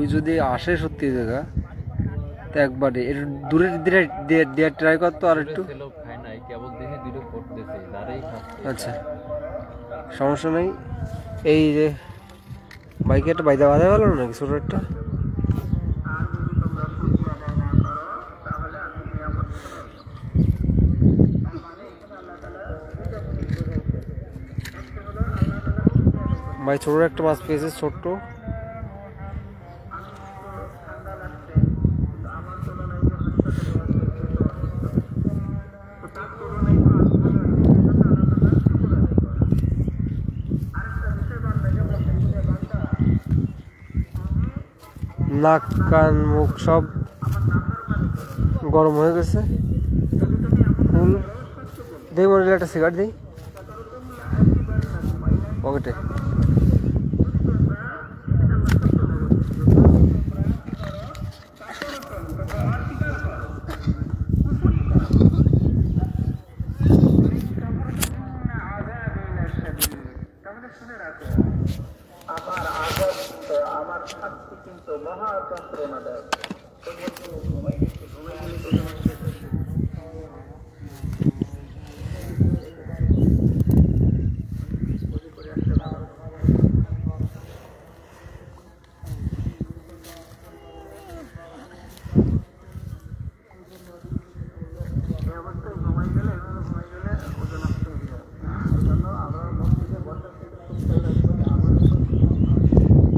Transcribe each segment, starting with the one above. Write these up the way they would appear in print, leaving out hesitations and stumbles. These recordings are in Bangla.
রুই যদি আসে সত্যি জায়গা তো একবারে একটু দূরে দিয়ে ট্রাই করতো আর একটু। আচ্ছা সমস্যা নেই। এই যে বাইকে একটা বাইদা বাঁধা গেল নাকি ছোট একটা। ভাই ছোট একটা মাছ পেয়েছে, ছোট্ট। নাক কান মুখ সব গরম হয়ে গেছে ফুল। দেই মনে একটা সিগারেট দিই পকেটে।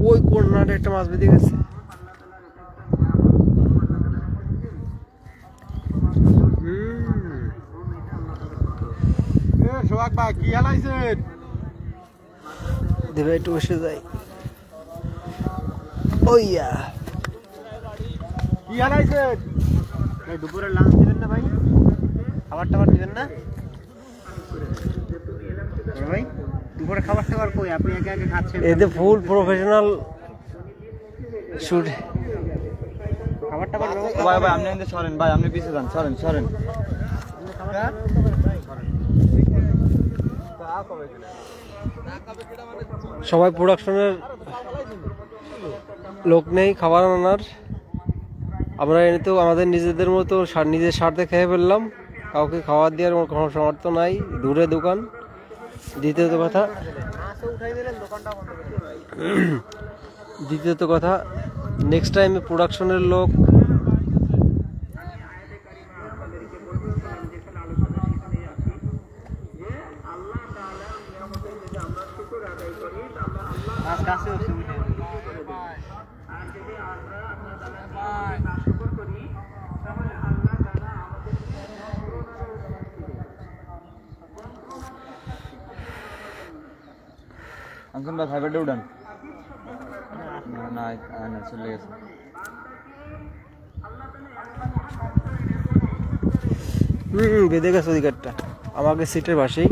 ওই কোরনাটা একটা মাছ বেঁধে গেছে। দেবে একটু বসে যাই। ওইয়া কি হারাইছেন? দুপুরে লাঞ্চ দিবেন না ভাই? খাবার টাবার দিবেন না ভাই? দুপুরে খাবার টাবার কই? আপনি একে একে খাচ্ছেন। এতে ফুল প্রফেশনাল শুট। খাবার টাবার ভাই ভাই আপনি এখানে সরেন ভাই, আপনি পিছে যান, সরেন সরেন। সবাই প্রোডাকশনের লোক নেই খাবার আনার। আমরা এমনিতেও আমাদের নিজেদের মতো নিজের স্বার্থে খেয়ে ফেললাম, কাউকে খাবার দেওয়ার কোনো সামর্থ্য নাই, দূরে দোকান। দ্বিতীয়ত কথা নেক্সট টাইমে প্রোডাকশনের লোক আঙ্কন ভাই ফাইবারটা উঠান না না চলে গেছে। বেঁধে গেছে ওদিকটা আমাকে সিটের পাশেই।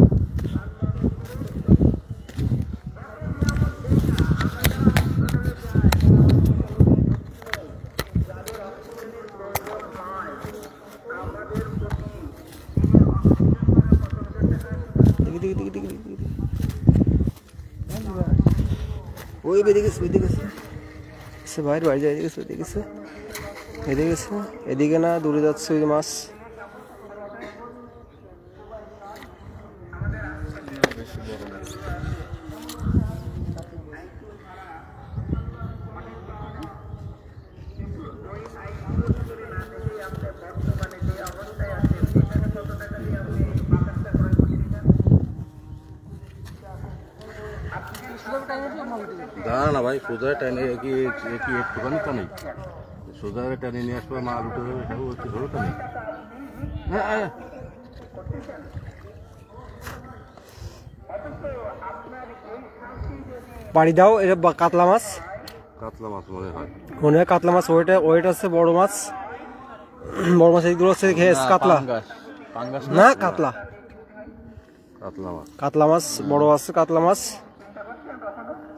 ওই বেঁধে গেছে বাইরে বাড়ি যায়, এদিকে গেছে এদিকে না দূরে যাচ্ছে ওই মাছ। দাঁড়া না ভাই, সোজা টাইনে কি একটুখানি তা নেই, সোজা টাইনে নিয়ে আসবো মাছ উঠে ধরো তা নেই। হ্যাঁ বাড়ি দাও। এটা কাতলা মাছ, মনে হয় কাতলা মাছ। ওইটা হচ্ছে বড় মাছ, এইগুলো হচ্ছে কাতলা না, কাতলা মাছ বড় আছে। কাতলা মাছ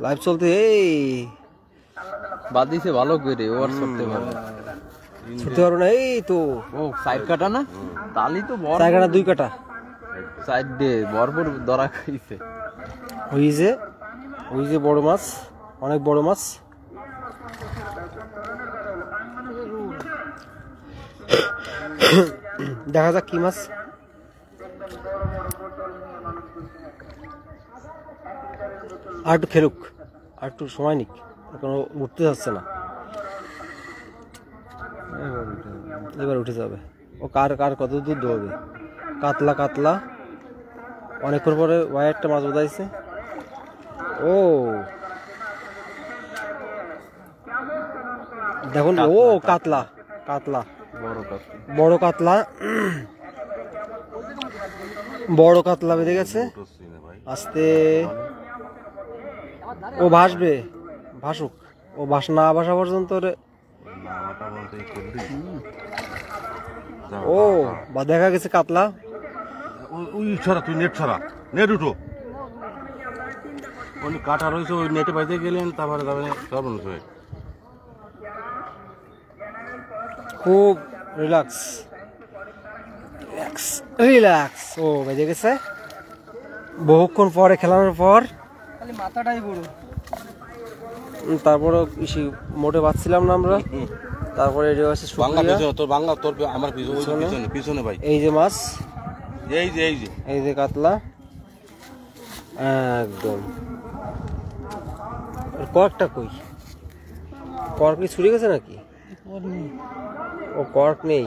লাইভ চলতে এই বাদ দিছে ভালো করে, ওর করতে পারবে ছুটতে পারো না। এই তো ও সাইড কাটা না, তালি তো বড় 4 কাটা 2 কাটা সাইড দিয়ে ভরপুর ধরা খাইছে। ওই যে বড় মাছ, অনেক বড় মাছ। দেখা যাক কি মাছ। আর একটু খেলুক, আর একটু সময় নিক, এখনো উঠতে যাচ্ছে না। এবার উঠে যাবে। ও কার কার কত দূর দৌড়বে। কাতলা কাতলা অনেকক্ষণ পরে ওয়াই একটা মাছ বোঝাইছে। ও দেখুন, ও কাতলা কাতলা বড় কাতলা, বড় কাতলা বেঁধে গেছে আস্তে। ও ভাসবে, ভাসুক। ও না ভাসা পর্যন্ত ও বা দেখা গেছে কাতলা। ওই ছড়া, তুই নেট ছড়া, নেট উঠো। ওই কাটা রয়েছে, ওই নেটে বাইতে গেলেন, তারপরে যাবেন সব হয়ে। খুব রিল্যাক্স রিল্যাক্স রিল্যাক্স। ও বেজে গেছে বহুক্ষণ পরে খেলানোর পর। খালি মাথাটাই বড়। তারপরে মোটে পাচ্ছিলাম না আমরা। তারপরে এটা হচ্ছে তোর বাংলা, তোর আমার পিছনে পিছনে ভাই। এই যে মাছ, এই যে এই যে এই যে কাতলা একদম। কর্কটা কই? কর্ক কি ছুটে গেছে নাকি? ও কর্ক নেই।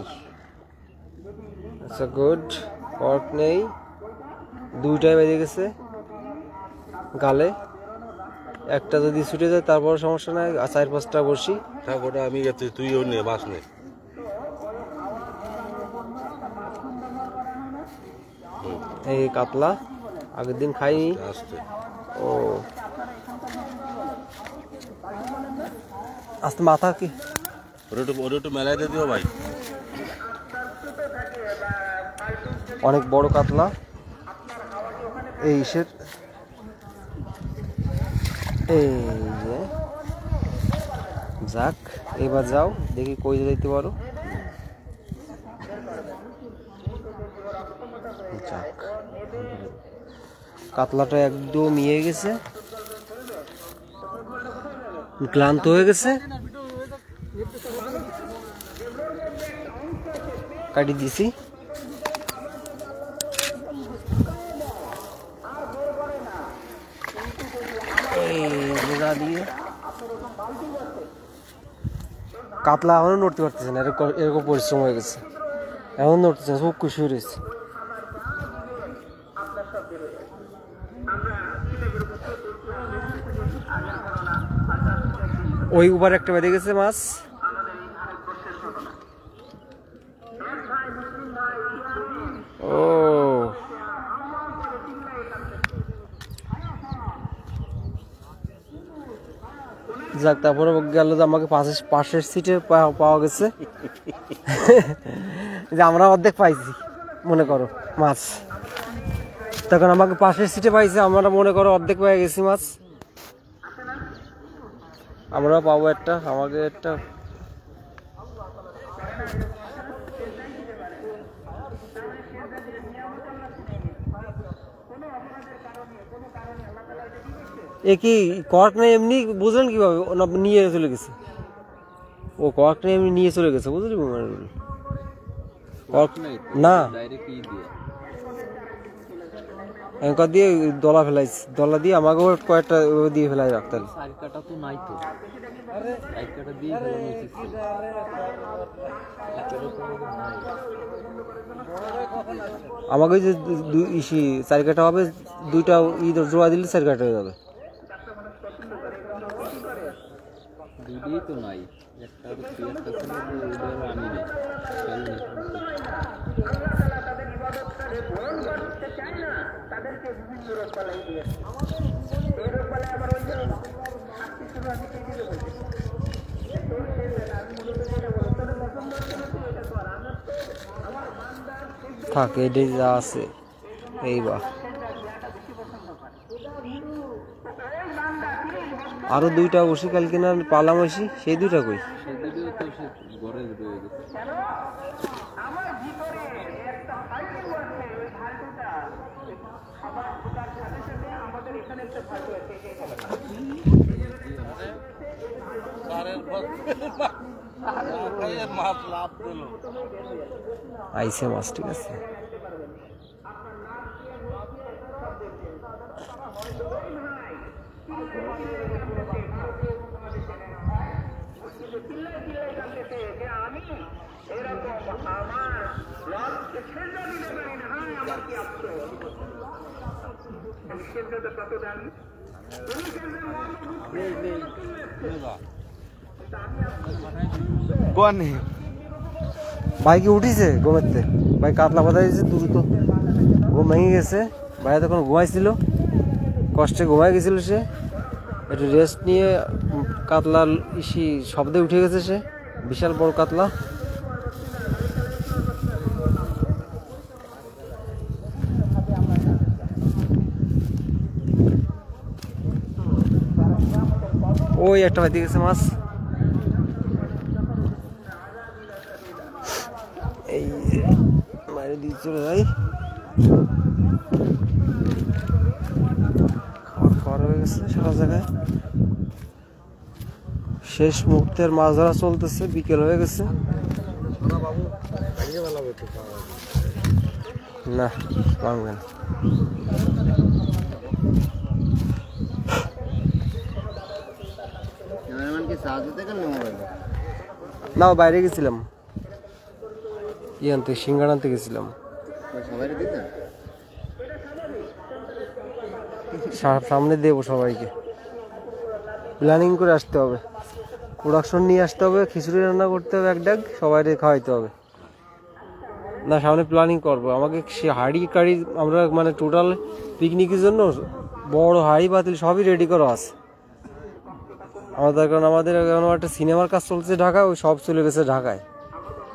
আচ্ছা গুড, কর্ক নেই। দুইটাই বেজে গেছে গালে। একটা যদি ছুটে যায় তারপর সমস্যা নাই, আর 4-5টা বসি থাক। ওটা আমি গেছি, তুই ও নে, মাছ নে। এই কাতলা আগের দিন খাইনি। ও আস্তে মাথা কি ওটা একটু মেলাই দিয়ে দিও ভাই। অনেক বড় কাতলা এই ইসের। এই যে যাক, এবার যাও দেখি কই যাইতে পারো। যাক, কাতলাটা একদম ইয়ে গেছে, ক্লান্ত হয়ে গেছে। কাটি দিছি। দিয়ে কাতলা এখনো নড়তে পারতেছে না, এরকম পরিশ্রম হয়ে গেছে। এখন নড়তেছে না, খুব খুশি হয়ে রয়েছে। ওই উপর একটা বেঁধে গেছে মাছ। ও যাক, তারপরে গেল যে আমাকে পাশের সিটে পাওয়া গেছে। যে আমরা অর্ধেক পাইছি মনে করো মাছ, তখন আমাকে পাশের সিটে পাইছে, আমরা মনে করো অর্ধেক পেয়ে গেছি মাছ। আমরা পাবো একটা, আমাকে একটা। এ কি কর্ক নেই এমনি বুঝলেন কিভাবে? নিয়ে চলে গেছে। ও কর্ক নেই এমনি নিয়ে চলে গেছে, বুঝলি? কর্ক না, অ্যাঙ্কার দিয়ে দলা ফেলাইছে, দলা দিয়ে আমাকেও কয়েকটা দিয়ে ফেলাই রাখতেন। আমাকে যে 4 কাটা হবে, 2টা জোড়া দিলে 4 কাটা হয়ে যাবে। থাক, এটাই যা আছে। এইবার আরো 2টা বসি কালকে না পালাম হয়েছি, সেই 2টা কই? মাছ লাভ দিল আইসে মাছ ঠিক আছে কোন ভাই কি উঠিছে ঘুমাতে ভাই কাতলা বাঁধা দিয়েছে দ্রুত ঘুম ভেঙে গেছে ভাই তখন ঘুমাইছিল কষ্টে ঘুমাই গেছিল সে একটু রেস্ট নিয়ে কাতলা ইসি শব্দে উঠে গেছে সে বিশাল বড় কাতলা ওই একটা বাইতে গেছে মাছ এই বাইরে দিয়ে চলে যাই খাওয়ার হয়ে গেছে সারা জায়গায় শেষ মুহূর্তের মাছ ধরা চলতেছে বিকেল হয়ে গেছে না পারবে না না বাইরে গেছিলাম আনতে সিঙ্গাড়া আনতে গেছিলাম সামনে দেবো সবাইকে প্ল্যানিং করে আসতে হবে প্রোডাকশন নিয়ে আসতে হবে খিচুড়ি রান্না করতে হবে এক ডাক সবাই খাওয়াইতে হবে না সামনে প্ল্যানিং করবো আমাকে সে হাঁড়ি কাড়ি আমরা মানে টোটাল পিকনিকের জন্য বড় হাঁড়ি পাতিল সবই রেডি করা আছে আমাদের কারণ আমাদের একটা সিনেমার কাজ চলছে ঢাকা ওই সব চলে গেছে ঢাকায়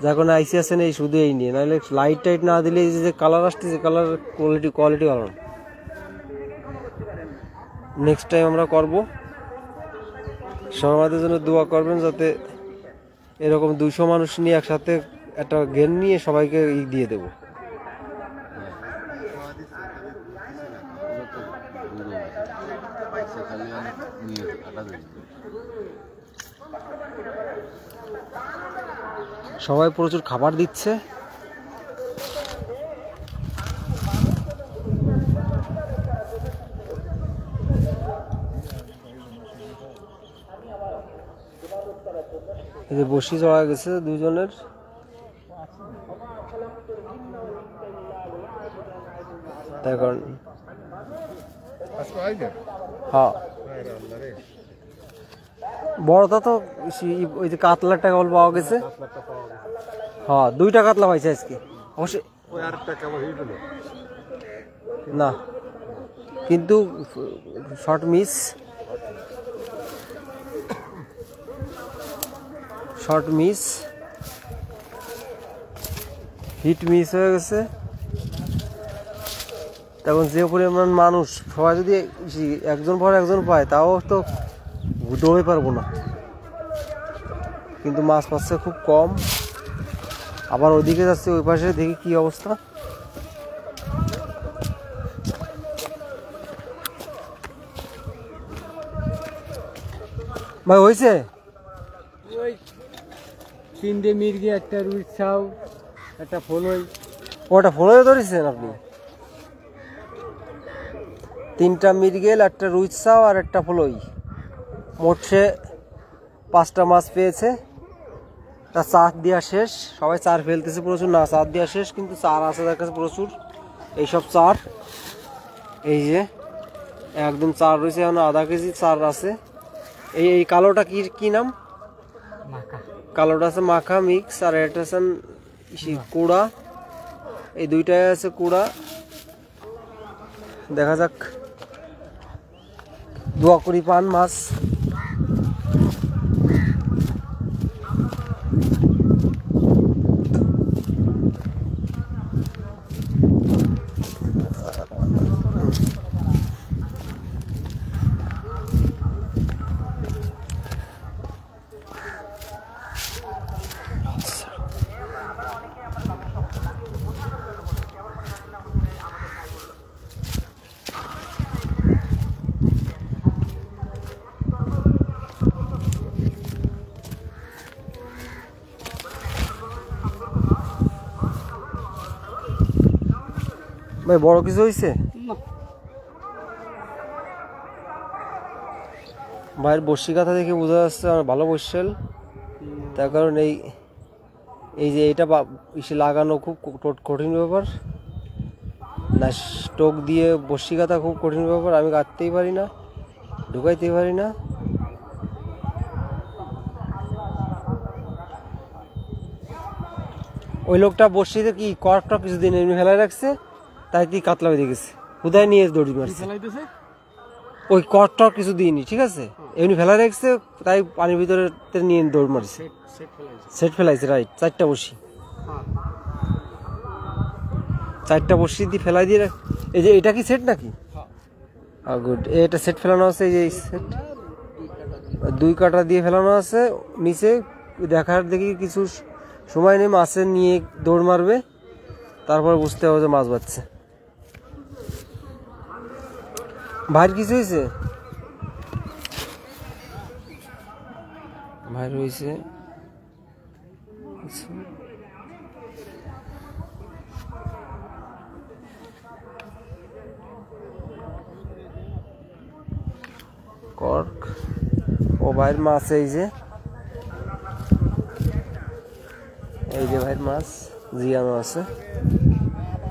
যার কারণে আইসি আসেন এই শুধু এই নিয়ে নাহলে লাইট টাইট না দিলে এই যে কালার আসছে যে কালার কোয়ালিটি ভালো না নেক্সট টাইম আমরা করব সবাই আমাদের জন্য দোয়া করবেন যাতে এরকম 200 মানুষ নিয়ে একসাথে একটা গেম নিয়ে সবাইকে দিয়ে দেবো সবাই প্রচুর খাবার দিচ্ছে এই যে বসি চড়া গেছে দুজনের দেখুন হ্যাঁ বড়টা তো ওই যে কাতলাটা কেবল পাওয়া গেছে হ্যাঁ 2টা কাতলা পাইছে আজকে অবশ্যই না কিন্তু শর্ট মিস হিট মিস হয়ে গেছে তখন যে পরিমাণ মানুষ সবাই যদি একজন পর একজন পায় তাও তো দৌড়ে পারবো না কিন্তু মাছ পাচ্ছে খুব কম আবার ওইদিকে যাচ্ছে ওই পাশে দেখি কি অবস্থা ভাই হয়েছে ওই 3টে মির্গি একটা রুই ছাউ একটা ফলই ওটা ফলই ধরেছেন আপনি 3টা মির্গেল একটা রুই ছাউ আর একটা ফলই মোট সে 5টা মাছ পেয়েছে তা চার দেওয়া শেষ সবাই চার ফেলতেছে প্রচুর না চার দেওয়া শেষ কিন্তু চার আছে তার কাছে প্রচুর এইসব চার এই যে একদম চার রয়েছে এখন আধা কেজি চার আছে এই কালোটা কি নাম কালোটা আছে মাখা মিক্স আর এটা আছে কুড়া এই দুইটাই আছে কুড়া দেখা যাক দোয়া করি পান মাছ ভাই বড় কিছু হয়েছে? ভাইয়ের বর্ষি কাঁথা দেখে বোঝা যাচ্ছে আমার ভালো বর্ষাল, তার কারণ এই যে এটা ইসে লাগানো খুব কঠিন ব্যাপার না, স্টোক দিয়ে বর্ষি কাঁথা খুব কঠিন ব্যাপার, আমি কাটতেই পারি না, ঢুকাইতেই পারি না। ওই লোকটা বর্ষিতে কি কর্কটা কিছুদিন এমনি ফেলায় রাখছে, তাই কি কাতলা বেঁধে গেছে, হুদায় নিয়ে দড়ি মারছে। ওই কর্কটা কিছু দিইনি, ঠিক আছে, এমনি ফেলায় রাখছে, তাই পানির ভিতরে নিয়ে দৌড় মারছে, সেট ফেলাইছে। রাইট, 4টা বর্ষি, 4টা বর্ষি দিয়ে ফেলাই দিয়ে। এই যে এটা কি সেট নাকি? গুড, এটা সেট ফেলানো আছে, এই যে সেট 2 কাটা দিয়ে ফেলানো আছে নিচে। দেখার দেখি কিছু সময় নেই, মাছের নিয়ে দৌড় মারবে, তারপর বুঝতে হবে যে মাছ বাচ্ছে। ভাইয়ের কিছু হয়েছে? ভাইয়ের হয়েছে কর্ক। ও ভাইয়ের মাছ, এই যে ভাইয়ের মাছ জিয়ানো আছে।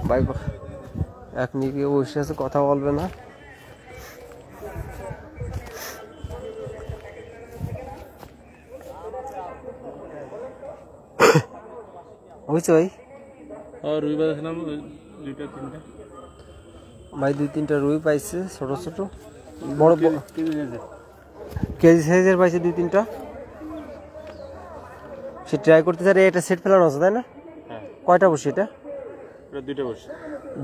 ভাই এক নিকে বসে আছে, কথা বলবে না। হয়েছে ভাই? রুই পাইছিলাম 2-3টা ভাই, 2-3টা রুই পাইছে, ছোট ছোট, বড় বড় কেজি সাইজের পাইছে 2-3টা। সে ট্রাই করতে চাই। এটা সেট ফেলানো আছে তাই না? কয়টা বসে এটা? 2টা বসে,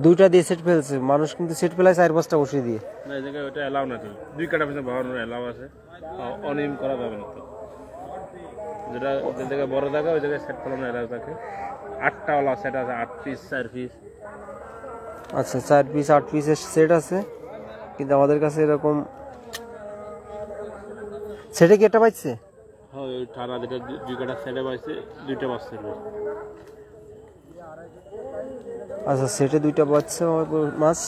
2টা দিয়ে সেট ফেলছে মানুষ, কিন্তু সেট ফেলায় 4-5টা বসে দিয়ে। না এই জায়গায় ওটা এলাও না, 2 কাটা পিছনে বাড়ানোর এলাও আছে, অনিয়ম করা যাবে না তো। যেটা যে জায়গায় বড় জায়গা ওই জায়গায় সেট ফেলানো এলাও থাকে। 8টা ওলা সেট আছে, 8 পিস 4 পিস। আচ্ছা, 4 পিস 8 পিসের সেট আছে, কিন্তু আমাদের কাছে এরকম সেটে কি একটা পাইছে? হ্যাঁ, ওই ঠাড়া যেটা 2 কাটা সেটে পাইছে, 2টা বাচ্চা রয়েছে। আচ্ছা, সেটে 2টা বাচ্চা মাছ।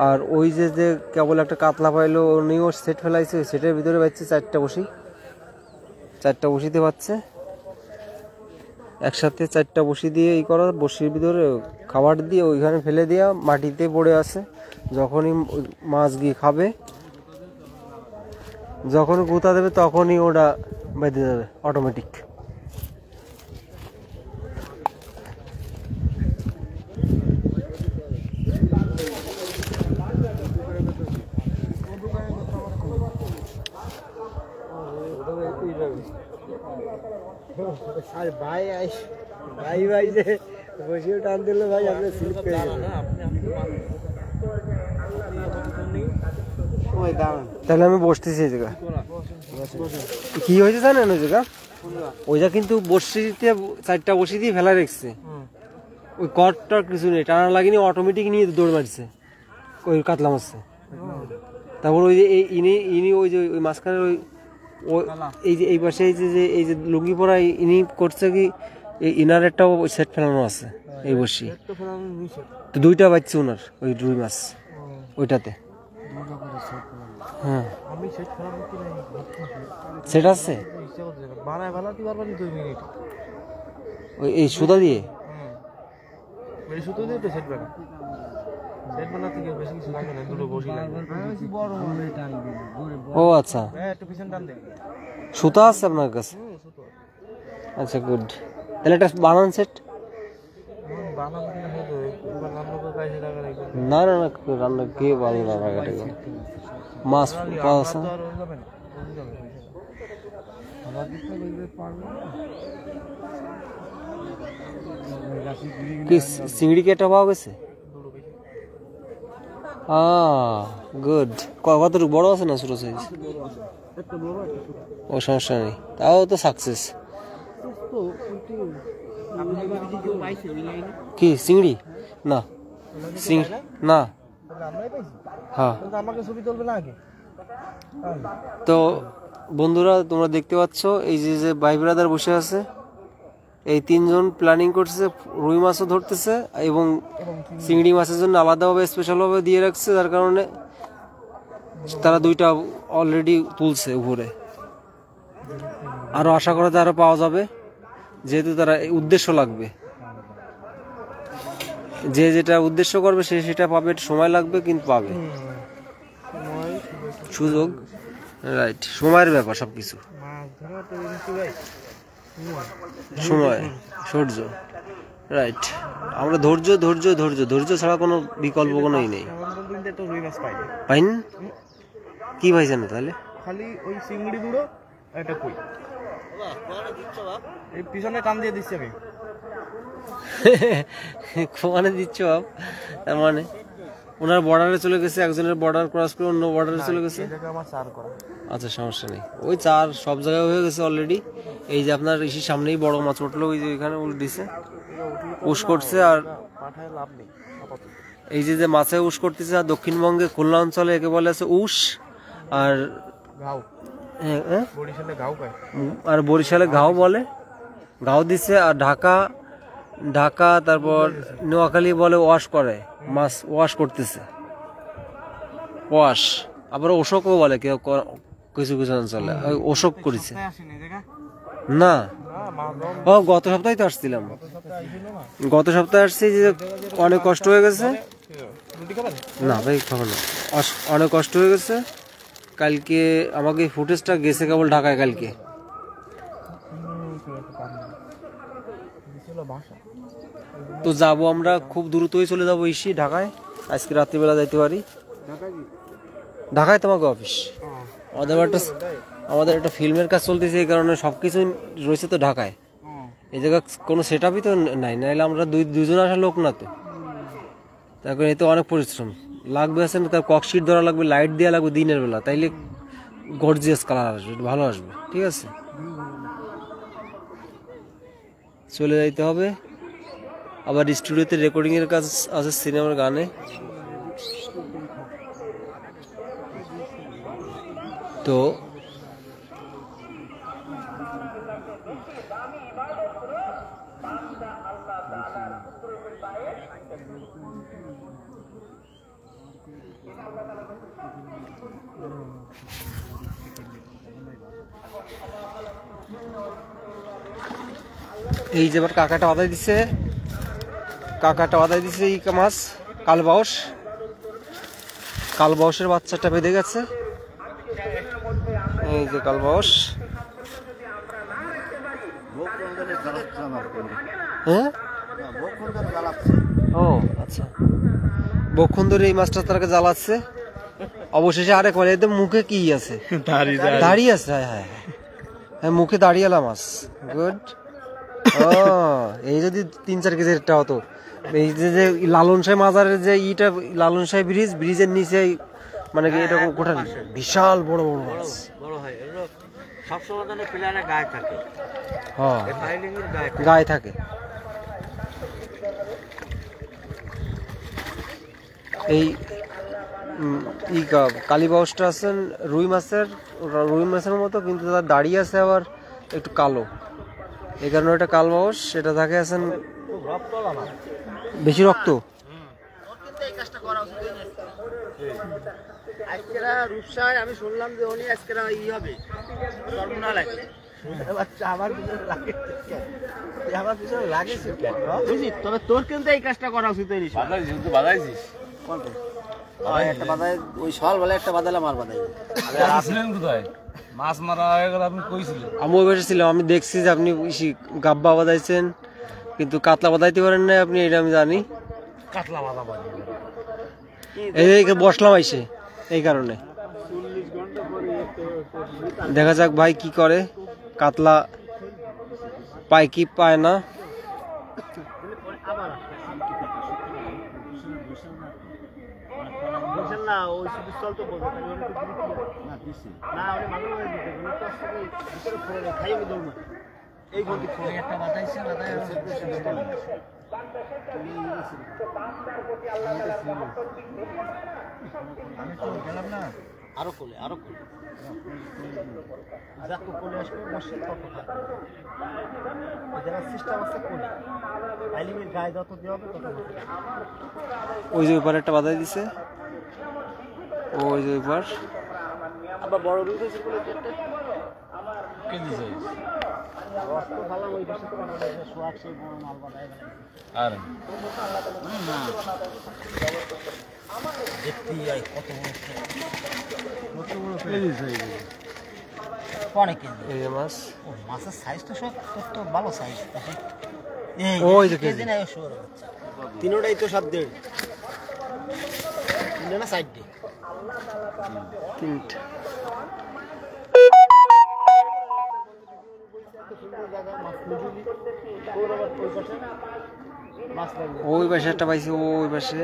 আর ওই যে কেবল একটা কাতলা পাইলো, উনিও সেট ফেলাইছে, সেটের ভিতরে পাচ্ছে 4টা বসি, 4টা বসিতে পাচ্ছে একসাথে। 4টা বসি দিয়ে এই করা, বসির ভিতরে খাবার দিয়ে ওইখানে ফেলে দেওয়া, মাটিতে পড়ে আছে। যখনই মাছ গিয়ে খাবে, যখন গুঁতা দেবে, তখনই ওটা বেঁধে যাবে অটোমেটিক। আর ভাই ভাই যে বসিও টান দিল ভাই, আপনি স্লিপ করে গেলেন। তাহলে আমি বসতেছি এই জায়গা। কি হয়েছে জানেন ওই জায়গা? ওইটা কিন্তু বসিতে 4টা বসি দিয়ে ফেলা রেখেছে, ওই কটটার কিছু নেই, টানা লাগেনি, অটোমেটিক নিয়ে দৌড় মারছে ওই কাতলা মারছে। তারপর ওই যে ইনি ওই যে ওই মাঝখানে ওই এই যে এই পাশে এই যে লুঙ্গি পরা ইনি করছে কি, এই ইনার একটা সেট ফেলানো আছে এই বসি, তো 2টা বাচ্চা ওনার ওই রুই মাছ ওইটাতে। হ্যাঁ, সেট আছে ওই এই সুতা দিয়ে। ও আচ্ছা, সুতা আছে আপনার কাছে? আচ্ছা, গুড। তাহলে একটা বানান সেট। না না না, রান্না কে ভালো রান্নাঘাটে মাছ পাওয়া আছে। কি চিংড়ি কেটা পাওয়া গেছে? গুড। কতটুকু বড় আছে না ছোট সাইজ? ও সমস্যা নেই, তাও তো সাকসেস। কি চিংড়ি? না চিংড়ি না। হ্যাঁ, তো বন্ধুরা তোমরা দেখতে পাচ্ছ এই যে ভাই ব্রাদার বসে আছে, এই 3 জন প্ল্যানিং করছে, রুই মাছও ধরতেছে এবং চিংড়ি মাছের জন্য আলাদাভাবে স্পেশালভাবে দিয়ে রাখছে, যার কারণে তারা 2টা অলরেডি তুলছে উপরে। আরো আশা করা যায় আরো পাওয়া যাবে, যেহেতু তারা উদ্দেশ্য লাগবে, যে যেটা উদ্দেশ্য করবে সে সেটা পাবে, সময় লাগবে কিন্তু পাবে, সুযোগ, রাইট, সময়ের ব্যাপার সবকিছু, সময়, সূর্য, রাইট। আমরা ধৈর্য ধৈর্য ধৈর্য ধৈর্য ছাড়া কোনো বিকল্প কোনোই নেই। পাইন কি পাইছেন তাহলে? খালি ওই চিংড়ি দুটো একটা কই, এই পিছনে কান দিয়ে দিচ্ছি আমি। মানে দিচ্ছ বাপ, তার মানে ওনার বর্ডারে চলে গেছে, একজনের বর্ডার ক্রস করে অন্য বর্ডারে চলে গেছে। আচ্ছা সমস্যা নেই, ওই 4 সব জায়গায় হয়ে গেছে অলরেডি। এই যে আপনার ইসির সামনেই বড় মাছ উঠলো, ওই যে এখানে উল দিছে, উস করছে। আর এই যে মাছে উস করতেছে, আর দক্ষিণবঙ্গে খুলনা অঞ্চলে একে বলে আছে উস, আর আর বরিশালে ঘাও বলে, ঘাও দিচ্ছে। আর ঢাকা তারপর নোয়াখালী বলে ওয়াশ করে, মাছ ওয়াশ করতেছে, ওয়াশ। আবার ওশকও বলে কেউ কিছু কিছু অঞ্চলে, ওশক করেছে না। ও গত সপ্তাহে তো আসছিলাম, গত সপ্তাহে আসছি, যে অনেক কষ্ট হয়ে গেছে। না ভাই খাবো না, অনেক কষ্ট হয়ে গেছে। কালকে আমাকে ফুটেজটা গেছে কেবল ঢাকায় কালকে। তো যাবো আমরা, খুব দ্রুতই চলে যাবো ইসি ঢাকায়, আজকে রাত্রিবেলা যাইতে পারি। ঢাকায় তোমাকে অফিস, আমাদের একটা ফিল্মের কাজ চলতেছে, এই কারণে সবকিছু রয়েছে তো ঢাকায়। এই জায়গায় কোনো সেট আপই তো নাই, নাহলে আমরা দুজন আসা লোক না তো, তারপরে এতে অনেক পরিশ্রম লাগবে, আছে না, তার ককশিট ধরা লাগবে, লাইট দেওয়া লাগবে দিনের বেলা, তাইলে গর্জিয়াস কালার আসবে, ভালো আসবে। ঠিক আছে, চলে যাইতে হবে। আবার স্টুডিওতে রেকর্ডিং এর কাজ আছে, সিনেমার গানে। তো এই যে এবার কাকাটা বাধাই দিছে, এই মাছ কালবাউসের বাচ্চাটা বেঁধে গেছে। এই যে কালবাউস, হ্যাঁ ও আচ্ছা, বক্ষণ ধরে এই মাছটা তাকে জ্বালাচ্ছে। অবশেষে আরেক বলে, এদের মুখে কি আছে? দাড়ি আছে, হ্যাঁ হ্যাঁ, মুখে দাঁড়িয়েলা মাছ। গুড। ও এই যদি 3-4 কেজির একটা হতো। এই যে লালন শাহ মাজারের যে ইটা, লালন শাহ ব্রিজের নিচে, মানে এটা কোঠা বিশাল বড় বড় মাছ, গায়ে থাকে। এই কালীবাউসটা আছেন রুই মাছের মতো, কিন্তু তার দাড়ি আছে আবার একটু কালো, এই কারণে ওটা কালবাউস। সেটা থাকে আছেন বেশি রক্ত। আমি শুনলাম যে উনি আজকে হবে তবে তোর কিন্তু এই কাজটা করা উচিত। ওই সল বলে একটা বাদালাম আর বাদাই আসলেন কোথায়? মাছ মারা হয়ে গেল, আপনি কইছিলেন। আমিও বসেছিলাম, আমি দেখছি যে আপনি গাব্বা বাদাইছেন, কিন্তু কাতলা বাদাইতে পারেন না আপনি, এটা আমি জানি। কাতলা বাদা এই বসলাম আইসে, এই কারণে। দেখা যাক ভাই কি করে, কাতলা পায় কি পায় না। আরো কোলে ওই যে ওই পারে একটা বাধা দিছে, ওই যে ওই পার আবার বড় রুই হয়েছে বলে কেজি সাইজ রক্ত খালাম ওই পাশে তো সোয়াক সেই বড় মাল বাঁধায় আর না দেখতে যাই কত বড় কেজি সাইজ অনেক কেজি। এই যে মাছ। ও মাছের সাইজটা সব তো ভালো সাইজ। ওই যে কেজি না শোর তিনোটাই তো 7.5 তিনটা না 60 তিনটা। ওই পাশে একটা পাইছি, ওই পাশে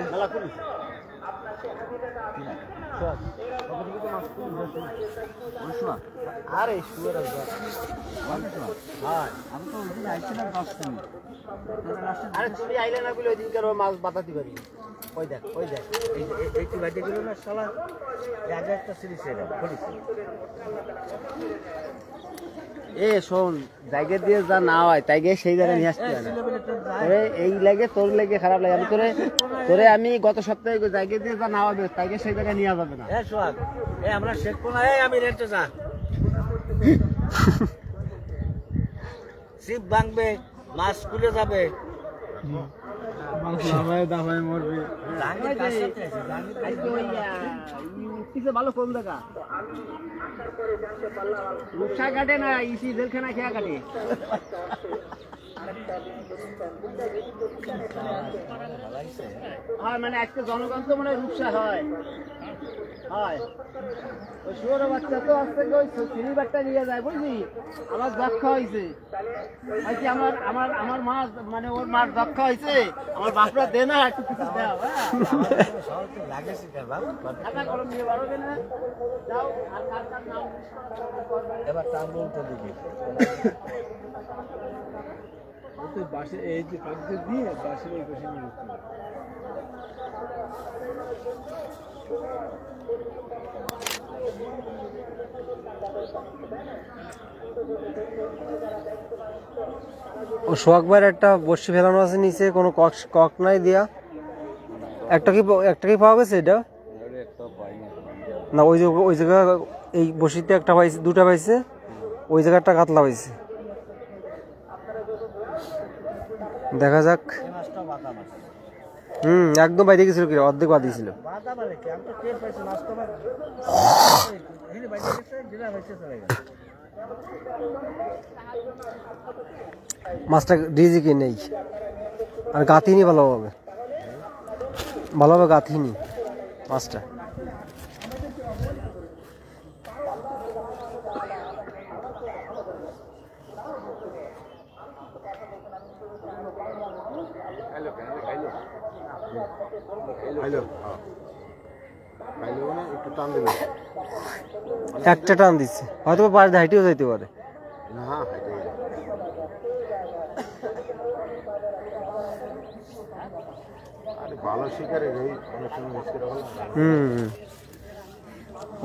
আরে শুয়ার আরে তুমি আইলে না বলে ওই দিনকার মাছ বাতাতে পারি। ওই দেখ এই বাইটে গেল না শালা আগে একটা সিরিজ এর পড়িছে। এ শোন জায়গা দিয়ে যা না হয় তাই গিয়ে সেই জায়গায় নিয়ে আসতে হবে। এই লাগে তোর লাগে খারাপ লাগে। আমি তোরে আমি গত সপ্তাহে জায়গা দিয়ে যা না হবে তাই গিয়ে সেই জায়গায় নিয়ে যাবে না। সোহাগ আমরা শেখবো না, আমি রেটে যা শিব ভাঙবে, মাছ খুলে যাবে, মরবে। ভালো কোন দেখা রূপসা কাটে না ইসি জেলখানা খেয়া কাটে। হয় মানে আজকে জনগণ তো মানে রূপসা হয় হয় ওই শুয়োর বাচ্চা তো আসতে ওই চিনি বাচ্চা নিয়ে যায় বুঝলি। আমার দক্ষ হয়েছে হয়তো আমার আমার আমার মা মানে ওর মার দক্ষ হয়েছে। আমার বাপরা দে না একটু কিছু দাও। এবার তাম্বুলটা দিবি বাসে এই যে পাখি দিয়ে বাসের এই পাশে নিয়ে যেতে হবে। ও সোহাগ ভাইয়ের একটা বর্ষি ফেলানো আছে নিচে, কোনো কক নাই দিয়া। একটা কি পাওয়া গেছে এটা না? ওই জায়গা এই বর্ষিতে একটা পাইছে, দুটা পাইছে, ওই জায়গা একটা কাতলা পাইছে। দেখা যাক। একদম বাইরে গেছিল, কি অর্ধেক বাদ দিয়েছিল। মাছটা রিজিকে নেই আর গাঁথিনি ভালোভাবে গাঁথিনি মাছটা। একটা টান দিচ্ছে, হয়তো পাড়ে হাইটেও যাইতে পারে।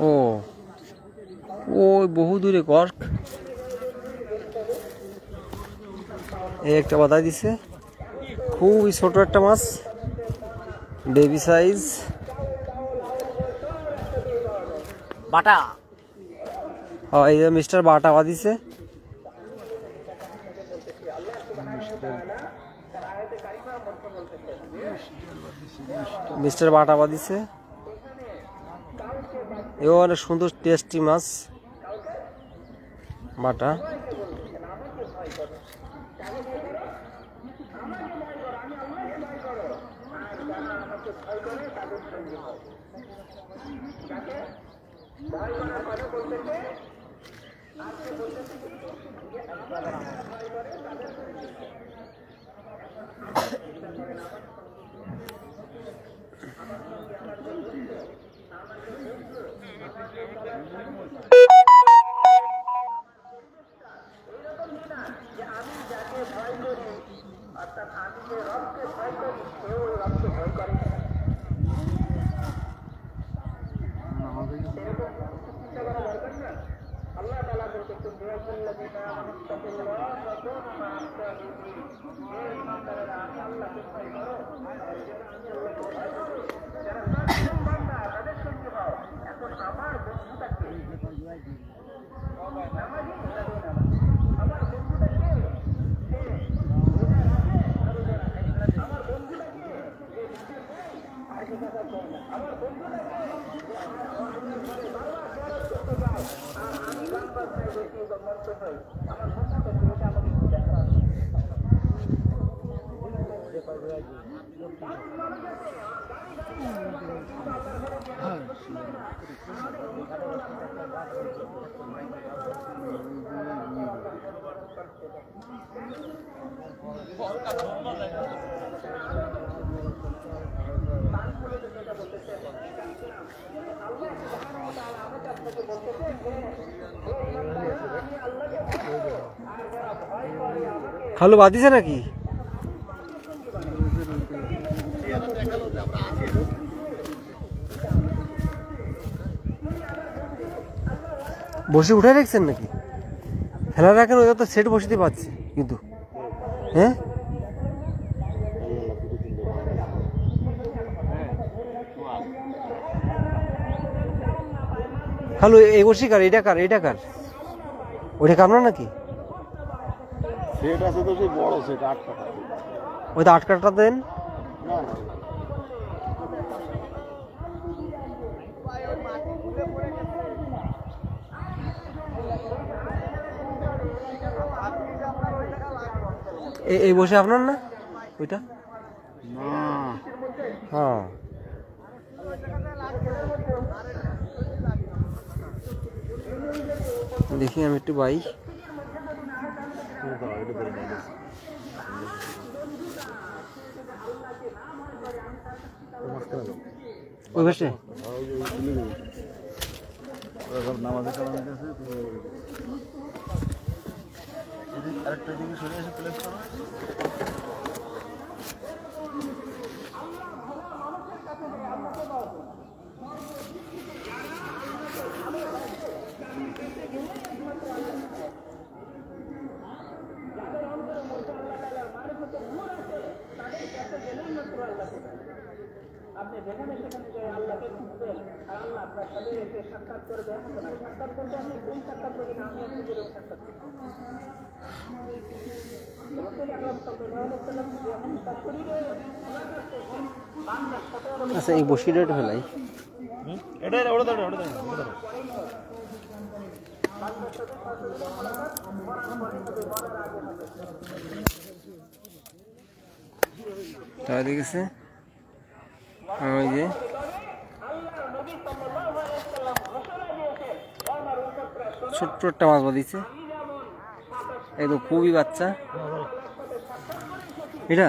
ও ওই বহু দূরে কর্ক। এই একটা বাধা দিছে, খুবই ছোট একটা মাছ, বেবি সাইজ বাটা। এই যে মিস্টার বাটা বাঁধিছে। মিস্টার বাটা বাঁধিছে। এও অনেক সুন্দর টেস্টি মাছ বাটা। খালু বাদ দিছে নাকি? বসে উঠে রেখেছেন নাকি? ফেলা রাখেন, ওইটা তো সেট বসিতে পারছে কিন্তু। হ্যাঁ খালু এই বসি কার? এটা কার? এটা কার? ওইটা কামনা নাকি? সেট আছে তো, সেই বড় সেট 8 টাকা। ওইটা 8 কাটা দেন। না এই বসে আপনার না ওইটা? হ্যাঁ দেখি আমি একটু বাই। ওই পাশে আরেকটা দিকে সরে এসে প্লেস করো। আচ্ছা এই বসিটা একটু ফেলাই। এটা ওটা দাও, ওটা দাও, ওটা দাও। তাই দেখেছে ওই যে ছোট্ট একটা মাছ বাঁধিছে, একদম খুবই বাচ্চা। এটা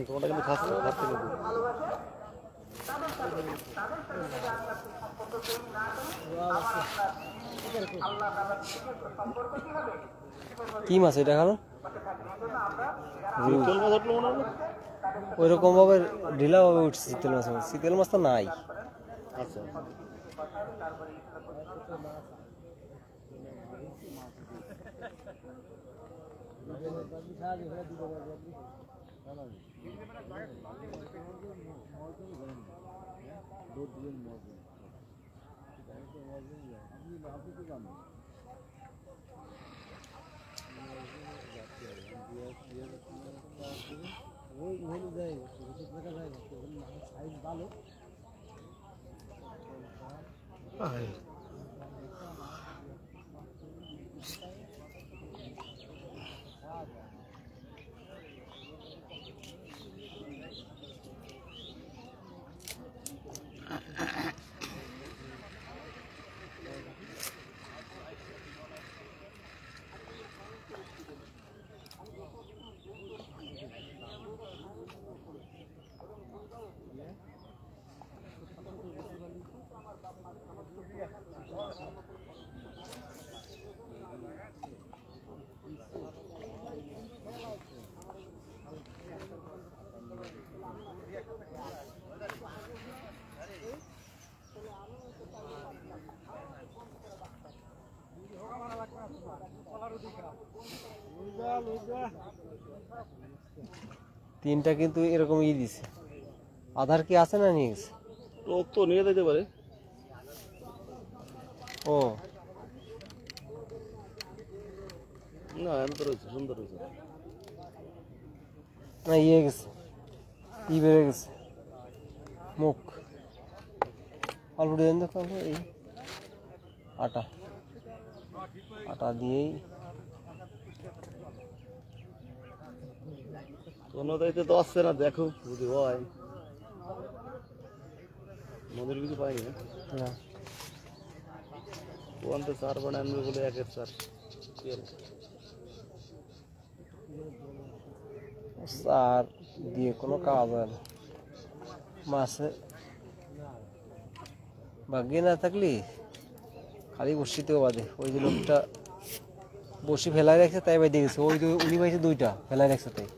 তোমাটা কিন্তু খাচ্ছে, খাচ্ছে কিন্তু। কি মাছ এটা? কারণ চিতল মাছ উঠলো মনে হলো। ওই রকম ভাবে ঢিলা ভাবে উঠছে শীতল মাছ। শীতল মাছ তো নাই। আচ্ছা তিনটা কিন্তু এরকম দিছে। আধার কি আছে না নিয়ে গেছে? তো নিয়ে যেতে পারে। ও না এমন রয়েছে, সুন্দর হয়েছে। না গেছে, বেড়ে গেছে মুখ অল্প দেন দেখো। এই আটা আটা দিয়েই কোনো দায়িত্ব তো আসছে না, দেখো যদি হয়। মনের কিছু পাইনি না। ওখানতে চার বানানবে বলে একের চার সার দিয়ে কোনো কাজ হয় না। মাছে ভাগ্যে না থাকলে খালি বসিতেও বাদে। ওই যে লোকটা বসি ফেলাই রাখছে তাই বাইরে গেছে। ওই উনি পাইছে দুইটা ফেলাই রাখছে তাই।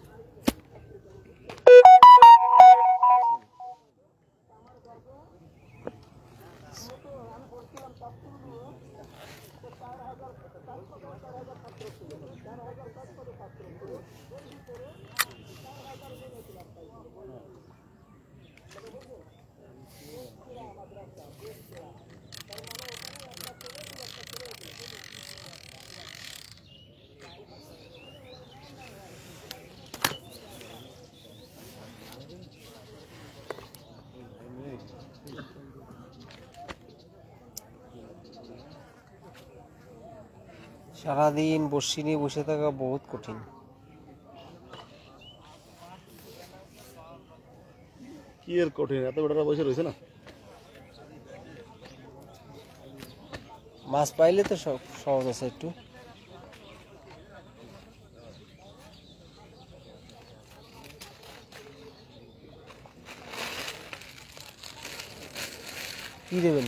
সারাদিন বসি নিয়ে বসে থাকা বহুত কঠিন। কি এর কঠিন, এত বড়রা বসে রয়েছে না। মাছ পাইলে তো সব সহজ আছে একটু। কি দেবেন?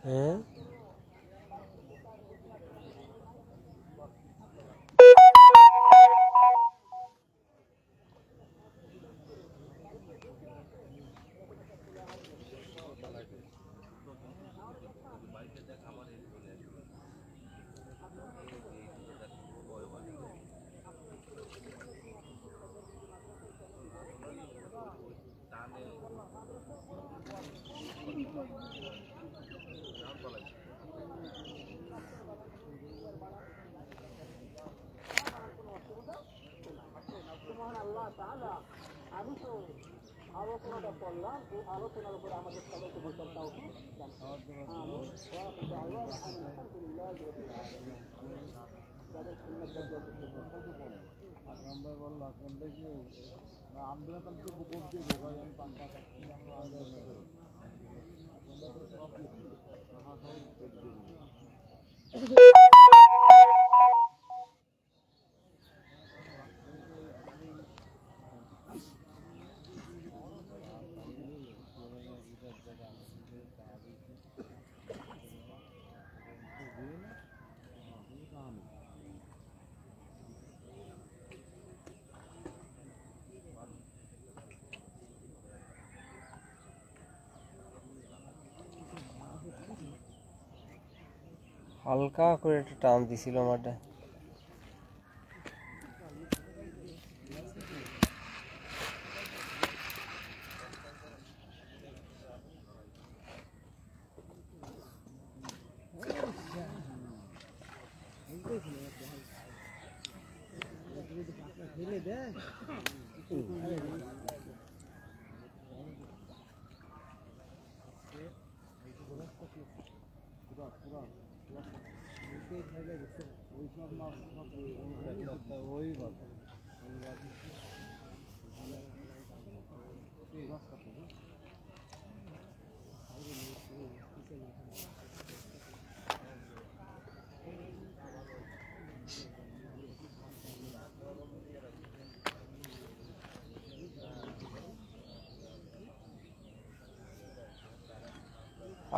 হ্যাঁ হালকা করে একটা টান দিছিল আমারটা।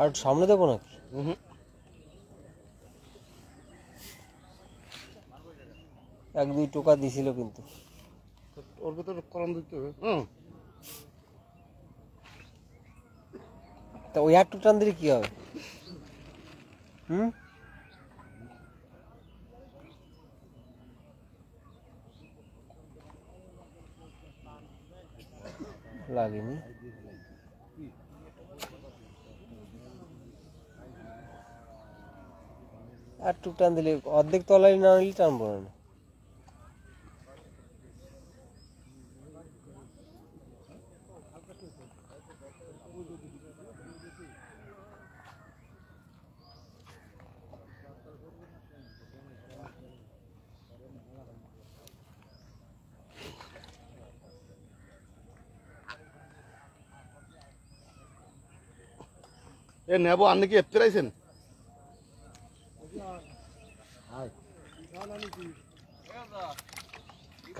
আর সামনে দেবো নাকি? এক দুই টোকা দিছিল কিন্তু ওর ভিতরে কলম দিতে হবে। তা ওই একটু টান দিলে কি হবে? লাগেনি। একটু টান দিলে অর্ধেক তলায় না নিলে টানবো না। এ নেবো আপনি কি এফতে রাইছেন?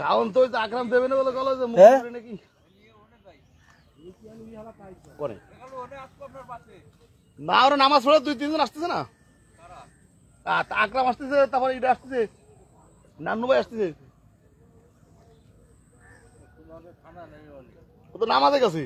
কারণ তো আকরাম দেবে না বলে গেল যে নাকি করে না, ওরা নামাজ পড়ে 2-3 জন আসতেছে না, আকরাম আসতেছে, তারপরে এটা আসতেছে, নান্নু ভাই আসতেছে, ও তো নামাজে গেছে।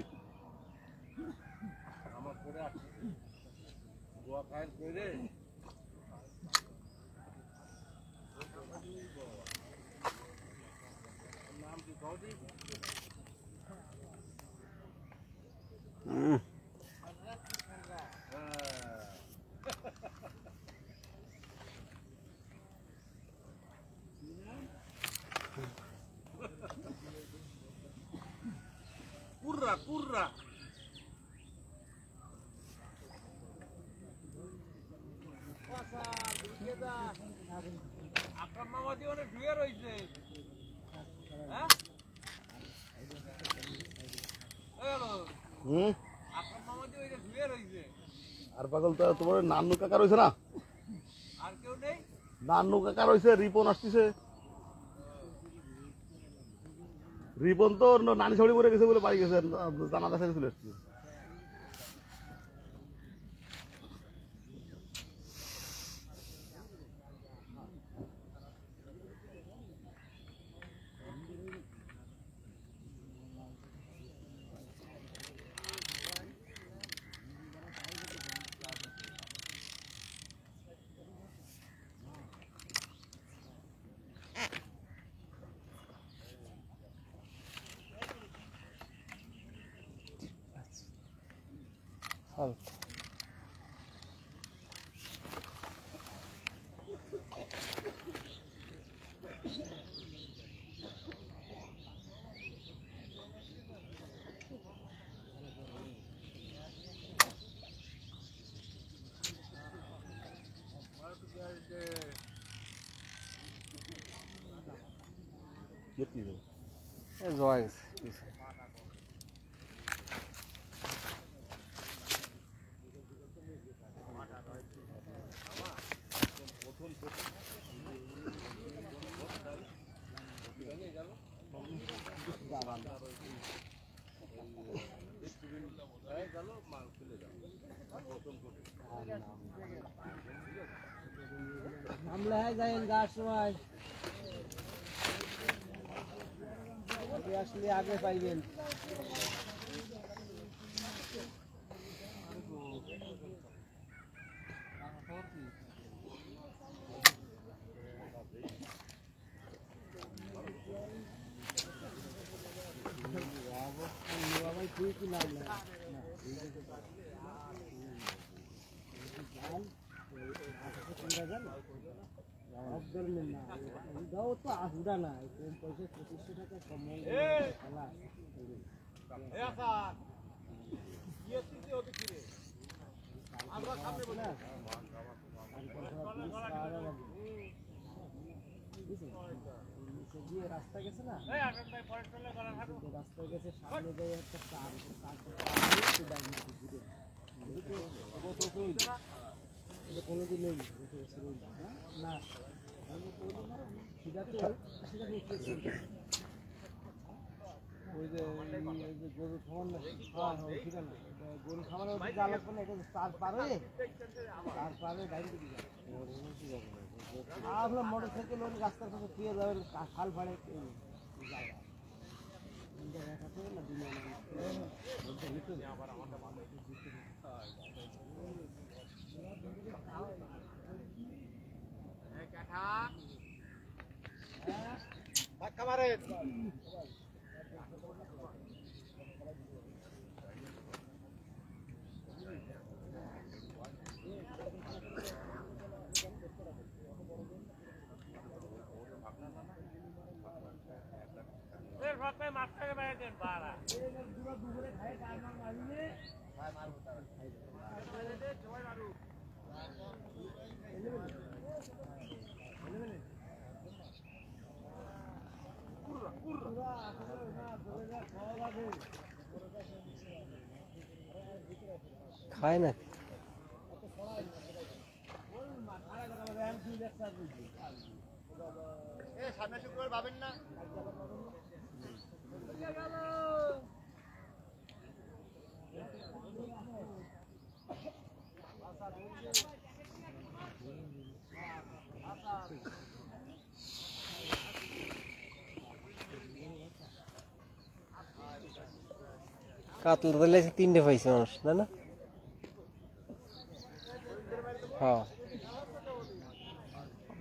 আর পাগল তো তোমার নান্নু কাকা রয়েছে না, নান্নু কাকা রয়েছে, রিপন আসতেছে, রিপন তো নানি ছড়ি মরে গেছে বলে বাড়ি গেছে, জানাজা ছেড়ে চলে আসছে। আসলে আগে পাইবেন। রাস্তা গেছে না রাস্তায় গেছে সামনে যায় একটা কোনোদিন নেই না ওই যে গরু খাওয়ার না ঠিক আছে গরু খাওয়ার জ্বালা করলে এটা তার পারে গাড়ি আপনার মোটর সাইকেল ওই রাস্তার কাছে ফিরে যাবেন খাল ফাড়ে খায় না সামনে শুক্রবার পাবেন না কাতলা দিলে 3টে পাইছে মানুষ না না হ্যাঁ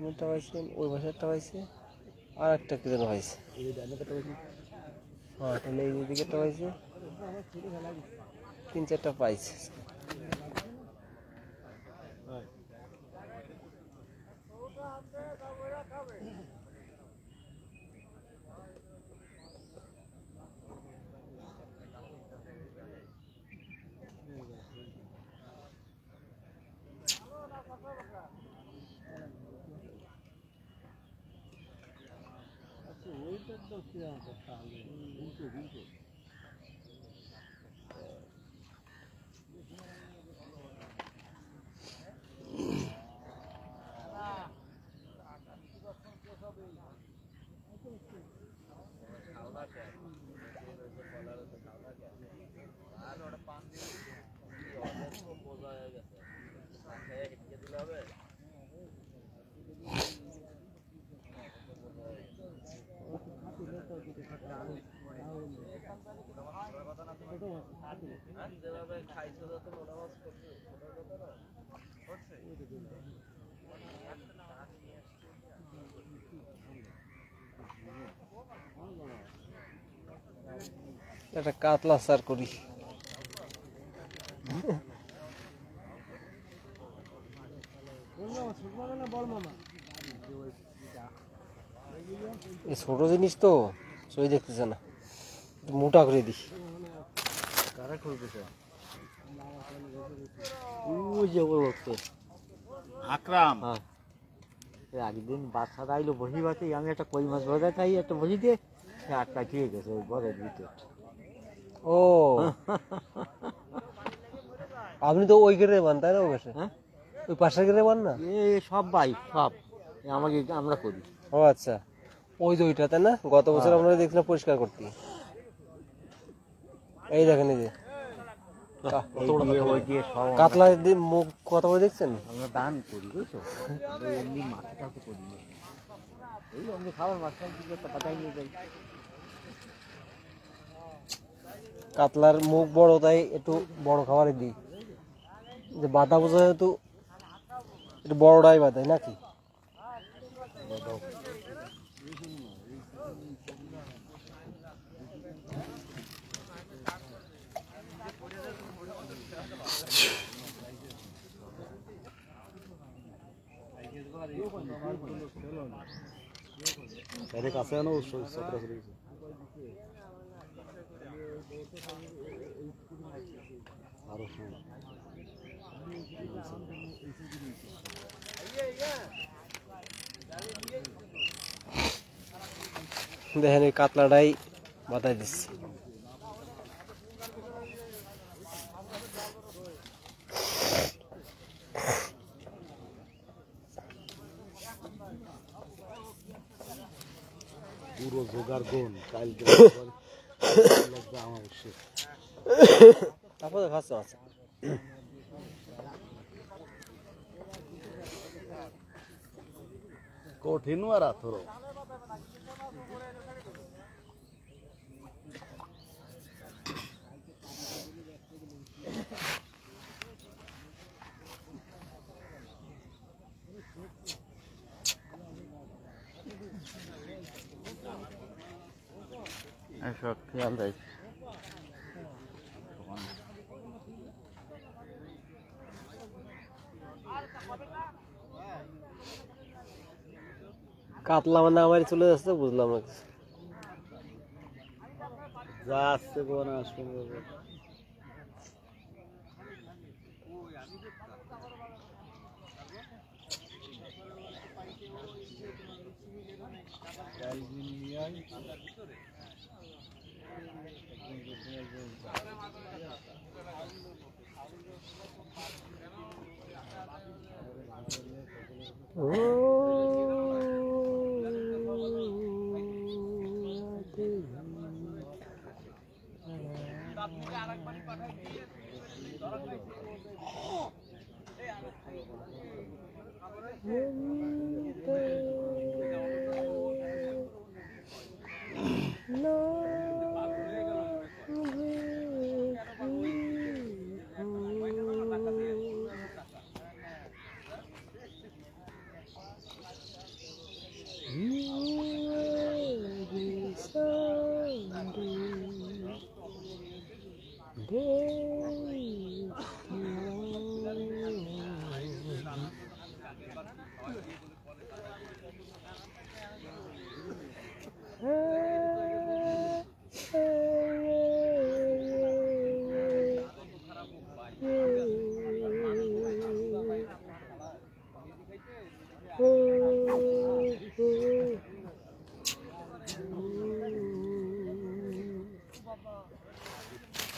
একটা পাইছে ওই পাশেরটা পাইছে আর একটা কি যেন পাইছে হ্যাঁ তাহলে এই দিকে একটা পাইছে 3-4টা পাইছে একটা কাতলা সার করি ছোট জিনিস তো সই দেখতেছে না মোটা করে দিস কারা করতেছে আকরাম হ্যাঁ একদিন বাচ্চারা আইলো বসি বাচ্চা আমি একটা কই মাছ বাজার খাই একটা বসি দিয়ে সে আটকা ঠিক গেছে ওই ঘরের ভিতর ও আপনি তো ওই গেরে বান তাই না ও পাশে হ্যাঁ ওই পাশের গেরে বান না এ সব ভাই সব আমাকে আমরা করি ও আচ্ছা ওই যে ওইটা তাই না গত বছর আপনারা দেখছিলাম পরিষ্কার করতে এই দেখেন এই যে ওই দিয়ে সব কাতলা মুখ কত করে দেখছেন আমরা দান করি বুঝছো এমনি মাছটা তো করি এই এমনি খাবার মাছটা দিলে তো পাতাই নিয়ে যাই কাতলার মুখ বড় তাই একটু বড় খাবারে দিই যে বাতা বোঝা যেহেতু একটু বড়টাই বাতাই নাকি এর কাছে আনো 17 চলে গেছে আরো সময় দেখেন এই কাতলাটাই বাতাই দিচ্ছে। পুরো জোগাড় গুণ কাল আমার তারপরে ফার্স্ট আছে continuará todo. Eso, খেয়াল রাখ। কাতলা মানে আমার চলে যাচ্ছে বুঝলাম না যা আসছে কোন আসবে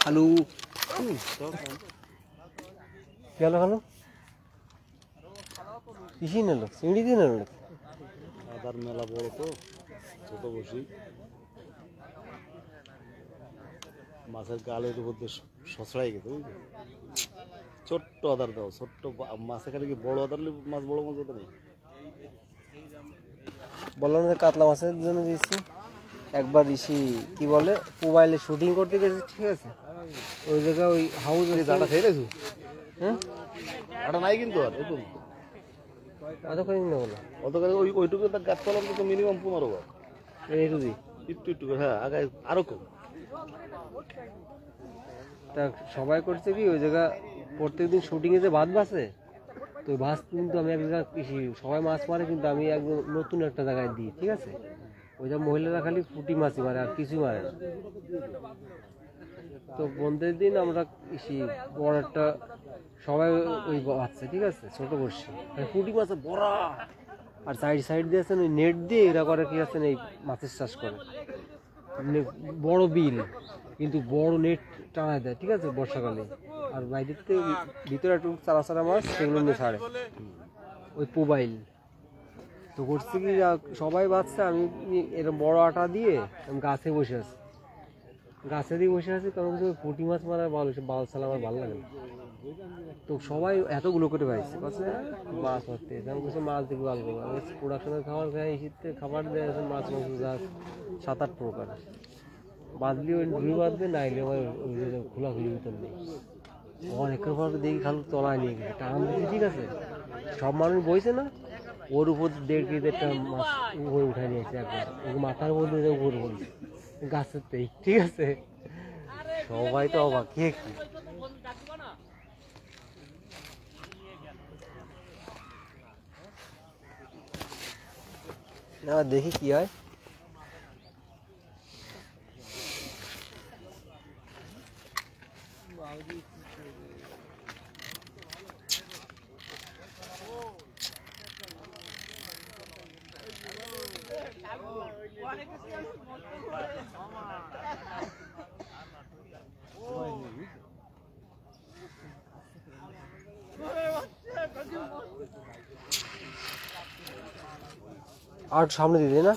আলু গেল খালো কিসি নিল চিংড়ি দিয়ে নিল আদার মেলা বড় তো ছোট বসি মাছের গালের উপর দিয়ে সসড়াই গেছে বুঝলি ছোট্ট আদার দাও ছোট্ট মাছের কাছে কি বড় আদার মাছ বড় মাছ হতো নেই বললাম যে কাতলা মাছের জন্য দিয়েছি একবার ইসি কি বলে মোবাইলে শুটিং করতে গেছে ঠিক আছে ওই জায়গায় ওই হাউস দাঁড়া খেয়ে গেছো হ্যাঁ আটা নাই কিন্তু আর একটু অত করে না বলো অত করে ওইটুকু তার গাছ পালাম তো মিনিমাম 15 বার এই রুদি একটু একটু হ্যাঁ আগে আরো কম তা সবাই করছে কি ওই জায়গা প্রত্যেকদিন শুটিংয়ে যে ভাত বাসে তো ভাত কিন্তু আমি এক জায়গায় সবাই মাছ মারে কিন্তু আমি একদম নতুন একটা জায়গায় দিই ঠিক আছে ওইটা মহিলারা খালি পুঁটি মাছই মারে আর কিছু মারে না তো বন্ধের দিন আমরা বড় একটা সবাই ওই বাচ্চা ঠিক আছে ছোট বড়শি পুঁটি মাছে বড়া আর সাইড দিয়ে আছেন ওই নেট দিয়ে এরা করে কি আছেন এই মাছের চাষ করে বড় বিল কিন্তু বড় নেট টানায় দেয় ঠিক আছে বর্ষাকালে আর বাইরের থেকে ভিতরে একটু চারা মাছ সেগুলো নিয়ে ছাড়ে ওই মোবাইল তো করছি কি সবাই বাচ্চা আমি এরকম বড় আটা দিয়ে আমি গাছে বসে আছি গাছে দিয়ে বসে আছি কারণ কিছু পুঁটি মাছ মারার বাল ছাড়া আমার ভালো লাগে না তো সবাই এতগুলো করে পাইছে মাছ মারতে আমি কিছু মাছ দেখে ভালো করবো প্রোডাকশনের খাবার খাই শীতে খাবার দেওয়া আছে মাছ মাছ যা 7-8 প্রকার বাঁধলি ওই ঘুরে বাঁধবে নাইলে আমার ওই খোলাখুলি ভিতর নেই অনেকের পর দেখি খালু তলায় নিয়ে গেছে টান দিয়েছে ঠিক আছে সব মানুষ বইছে না ওর উপর 1.5 কেজি একটা মাছ উপরে উঠে নিয়েছে একবার ওকে মাথার মধ্যে উপরে বলছে গাছের তেই ঠিক আছে সবাই তো অবাক কে কি না দেখি কি হয়। আর সামনে দিদি না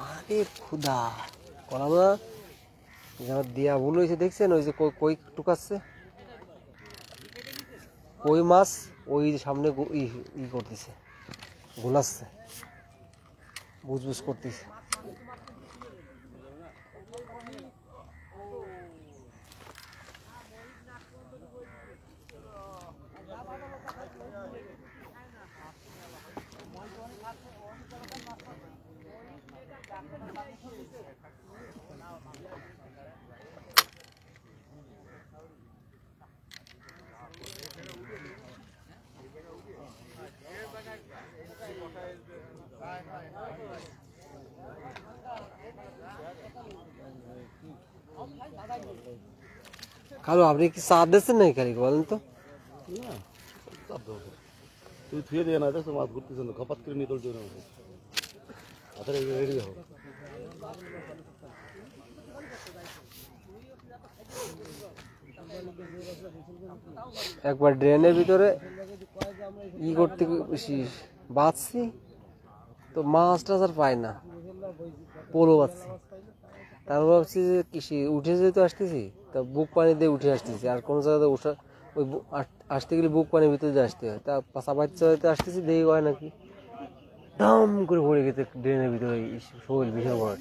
আরে খুদা কলামা যারা দিয়া ভুল হয়েছে দেখছেন ওই যে কই টুকাচ্ছে কই মাছ ওই সামনে ই করতেছে গোলাচ্ছে বুঝবুঝ করতেছে কালো আপনি কি চা দিচ্ছেন নাকি খালি বলেন তো তুই থুয়ে দিয়ে না দেখছো মাছ ঘুরতেছে না খপাত করে নিয়ে তোর জন্য হাতের রেডি হও একবার ড্রেনের ভিতরে ই করতে বাঁচছি তো মাছ টাছ আর পাই না পোলো পাচ্ছি তারপর ভাবছি যে কৃষি উঠে যেতে আসতেছি তা বুক পানি দিয়ে উঠে আসতেছি আর কোনো জায়গাতে ওঠা ওই আসতে গেলে বুক পানির ভিতরে দিয়ে আসতে হয় তা পাশা বাচ্চা হয়তো আসতেছি দেখি হয় নাকি দাম করে পড়ে গেছে ড্রেনের ভিতরে শরীর ভীষণ বড়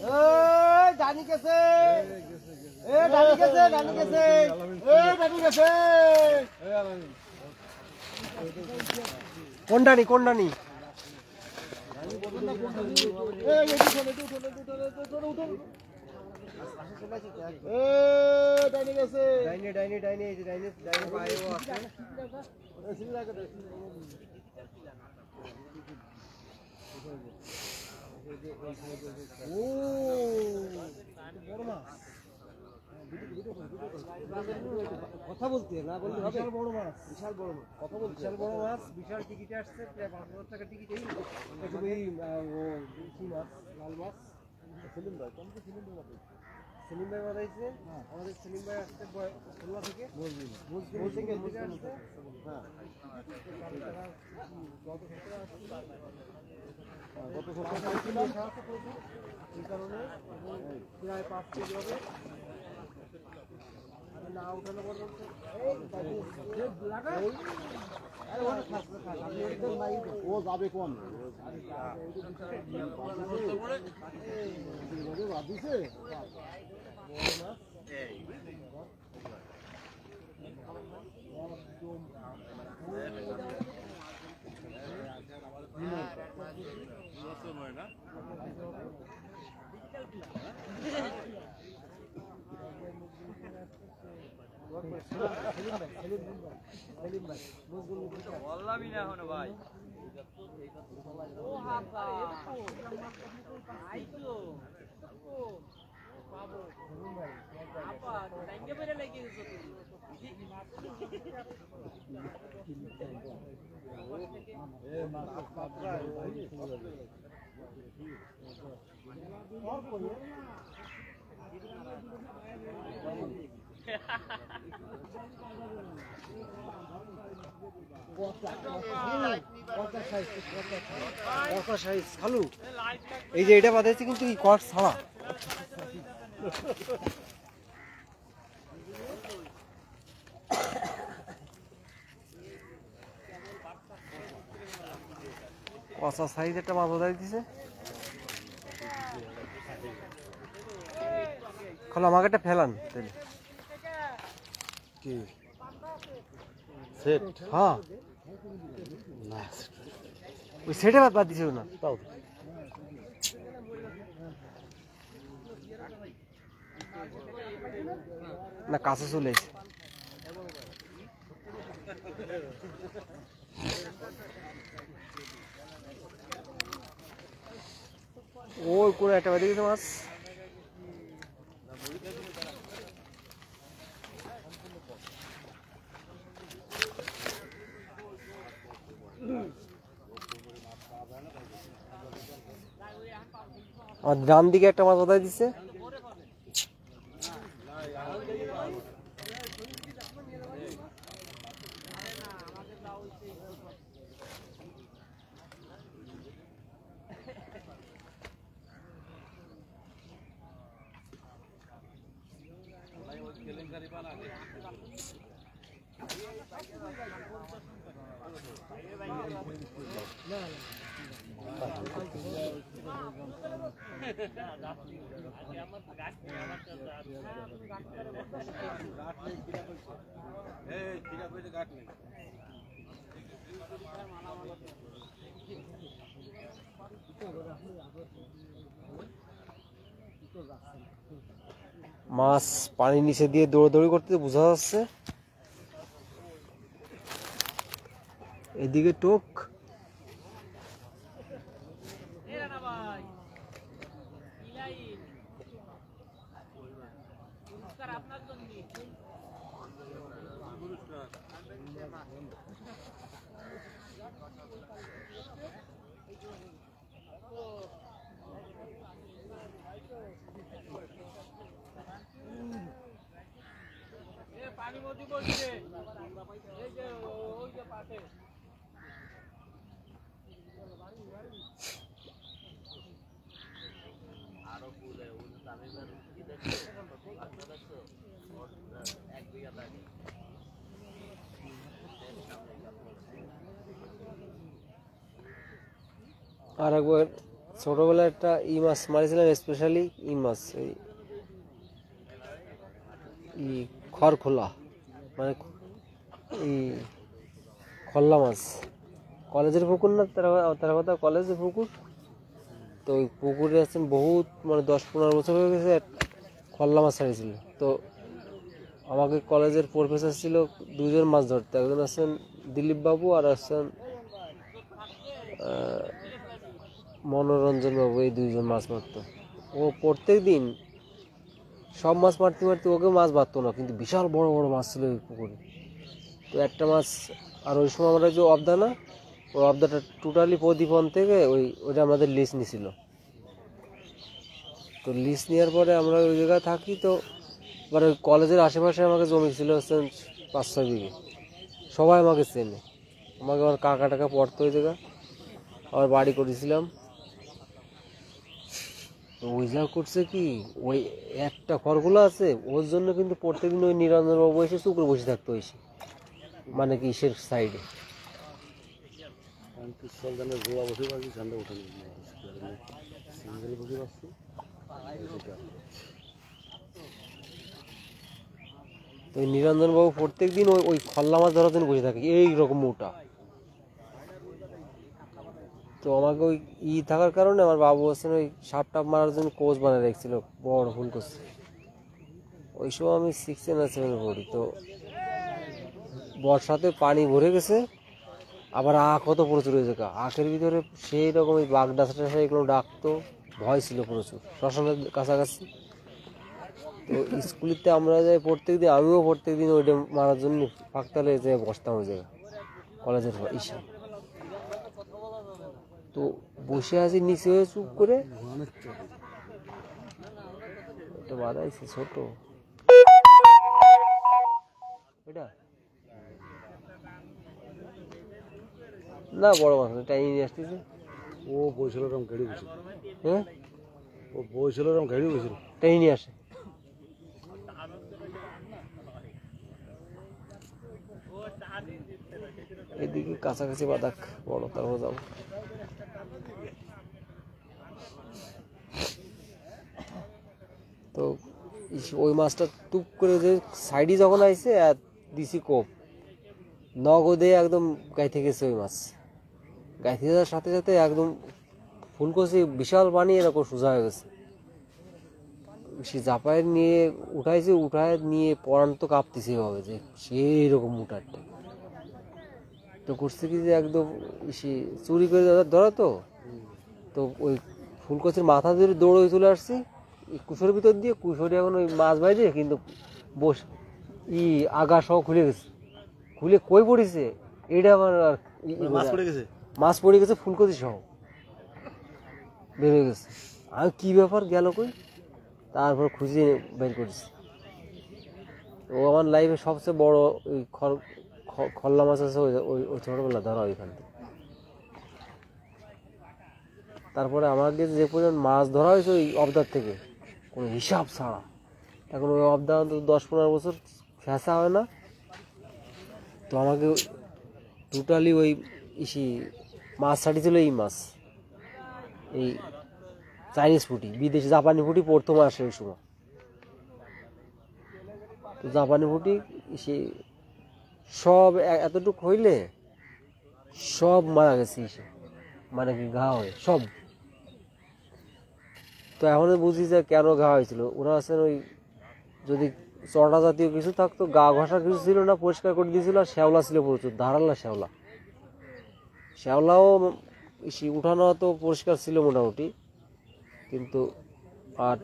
কোনটানি কোনটানি কথা বলতে না বলতে হবে বিশাল বড় মাছ বিশাল বড় মাছ কথা বলতে বিশাল বড় মাছ বিশাল টিকিটে আসছে প্রায় 5,000 টাকা টিকিট এই দেখুন এই কি মাছ লাল মাছ সেলিম ভাই কম তো সেলিম ভাই সেলিম ভাই বানাইছে আমাদের সেলিম ভাই আসছে খুলনা থেকে মুজদিন থেকে আসছে হ্যাঁ গত সপ্তাহে এই কারণে প্রায় 5 কেজি হবে না উঠানো পর্যন্ত ও যাবে কোন দিছে এই যে এটা বাঁধাইছে কিন্তু এই কট ছাড়া কষা সাইজ একটা মাছ বাঁধাই দিছে খোলা আমাকে একটা ফেলান তাহলে। কি সেট? হ্যাঁ না ওই সেটে বাদ দিছে না তাও না কাছে চলে এসে ওই কোন একটা বাড়ি গেছে মাছ। আমার ডান দিকে একটা মাছ বাঁধাই দিচ্ছে। মাছ পানির নিচে দিয়ে দৌড়াদৌড়ি করতে বোঝা যাচ্ছে। এদিকে টোক আর একবার ছোটবেলায় একটা ই মাছ মারিছিলাম, স্পেশালি ই মাছ, এই খড়খোলা মানে এই খল্লা মাছ। কলেজের পুকুর না তার কথা, কলেজের পুকুর। তো ওই পুকুরে আছেন বহুত মানে 10-15 বছর হয়ে গেছে খল্লা মাছ ছাড়িয়েছিল। তো আমাকে কলেজের প্রফেসর ছিল দুজন মাছ ধরতে, একজন আছেন দিলীপ বাবু আর আছেন মনোরঞ্জন বাবু, এই দুইজন মাছ মারতো। ও প্রত্যেক দিন সব মাছ মারতে মারতে ওকে মাছ বাঁধতো না, কিন্তু বিশাল বড় বড় মাছ ছিল ওই পুকুরে। তো একটা মাছ, আর ওই সময় আমরা যে অবদা না, ওই অবদাটা টোটালি প্রদীপন থেকে ওইটা আমাদের লিস্ট নিছিল। তো লিস্ট নেওয়ার পরে আমরা ওই জায়গায় থাকি। তো এবার ওই কলেজের আশেপাশে আমাকে জমি ছিল হচ্ছেন 5-6 বিঘে। সবাই আমাকে চেনে, আমাকে আমার কাকা টাকা পড়তো ওই জায়গা, আবার বাড়ি করেছিলাম। তো ওই যা করছে কি, ওই একটা খড়গুলো আছে ওর জন্য কিন্তু প্রত্যেকদিন ওই নিরঞ্জনবাবু এসে চুপড়ে বসে থাকতো এসে, মানে কি সে সাইডে। তো নিরঞ্জনবাবু প্রত্যেকদিন ওই খল্লা মাছ ধরার জন্য বসে থাকে এইরকম মোটা। তো আমাকে ওই থাকার কারণে আমার বাবু হোসেন ওই সাপ টাপ মারার জন্য কোচ বানিয়ে রেখেছিল, বড় ফুল করছে। ওই সময় আমি 6 না 7 পড়ি। তো বর্ষাতে পানি ভরে গেছে, আবার আখ হতো প্রচুর ওই জায়গা। আখের ভিতরে সেই রকম ওই বাঘ ডাসা এগুলো ডাকতো, ভয় ছিল প্রচুর, শ্মশানের কাছাকাছি। তো স্কুলেতে আমরা যাই প্রত্যেকদিন, আমিও প্রত্যেকদিন ওইটা মারার জন্য ফাঁকতালে যে বসতাম ওই জায়গায় কলেজের ইসে। তো বসে আছি নিচে হয়ে চুপ করে, এটা বাঁধাইছে ছোট, এটা না বড় মাছ টাইনি নিয়ে আসতেছে। ও বইছিল রকম ঘেড়ে বসে, হ্যাঁ ও বইছিল রকম ঘেড়ে বসেছিল, টাইনি নিয়ে আসে। এদিকে কাছাকাছি বাদাক বড়, তারপর যাবো। তো ওই মাছটা টুপ করে যে সাইডে যখন আইছে আর দিছি কোপ, নগদে একদম গাইতে গেছে ওই মাছ। গাইতে যাওয়ার সাথে সাথে একদম ফুলকষি বিশাল পানি এরকম সোজা হয়ে গেছে। সে জাপায় নিয়ে উঠাইছে, উঠায় নিয়ে পরান তো কাঁপতেছে হবে যে সেই রকম উঠারটা। তো করছে কি যে একদম সে চুরি করে ধরা, তো ওই ফুলকষির মাথা ধরে দৌড়ে চলে আসছি কুশোর ভিতর দিয়ে। কুশোরে এখন ওই মাছ বাইরে কিন্তু বস আগা সহ খুলে গেছে। খুলে কই পড়েছে এটা আমার মাছ পড়ে গেছে ফুলকষি সহ বের হয়ে গেছে। আমি কি ব্যাপার গেল কই, তারপর খুঁজে বের করেছি। ও আমার লাইফে সবচেয়ে বড় ওই খল্লা মাছ আছে, ওই ছোটবেলা ধরা ওইখান থেকে। তারপরে আমাকে যে পর্যন্ত মাছ ধরা হয়েছে ওই অবদার থেকে কোনো হিসাব ছাড়া, এখন ওই অবদার অন্তত 10-15 বছর ফেঁসা হয় না। তো আমাকে টোটালি ওই মাছ ছাড়িয়েছিল, এই মাছ এই চাইনিজ ফুটি, বিদেশি জাপানি ফুটি প্রথম আসে ওই সময়। তো জাপানি ফুটি সে সব এতটুকু হইলে সব মারা গেছে, মানে কি ঘা হয়ে সব। তো এখন বুঝি যে কেন ঘা হয়েছিল। ওরা আছেন ওই যদি চড়া জাতীয় কিছু থাকতো, গা ঘষা কিছু ছিল না, পরিষ্কার করে দিয়েছিল। আর শ্যাওলা ছিল প্রচুর, ধারালা শ্যাওলাও উঠানো তো পরিষ্কার ছিল মোটামুটি, কিন্তু আর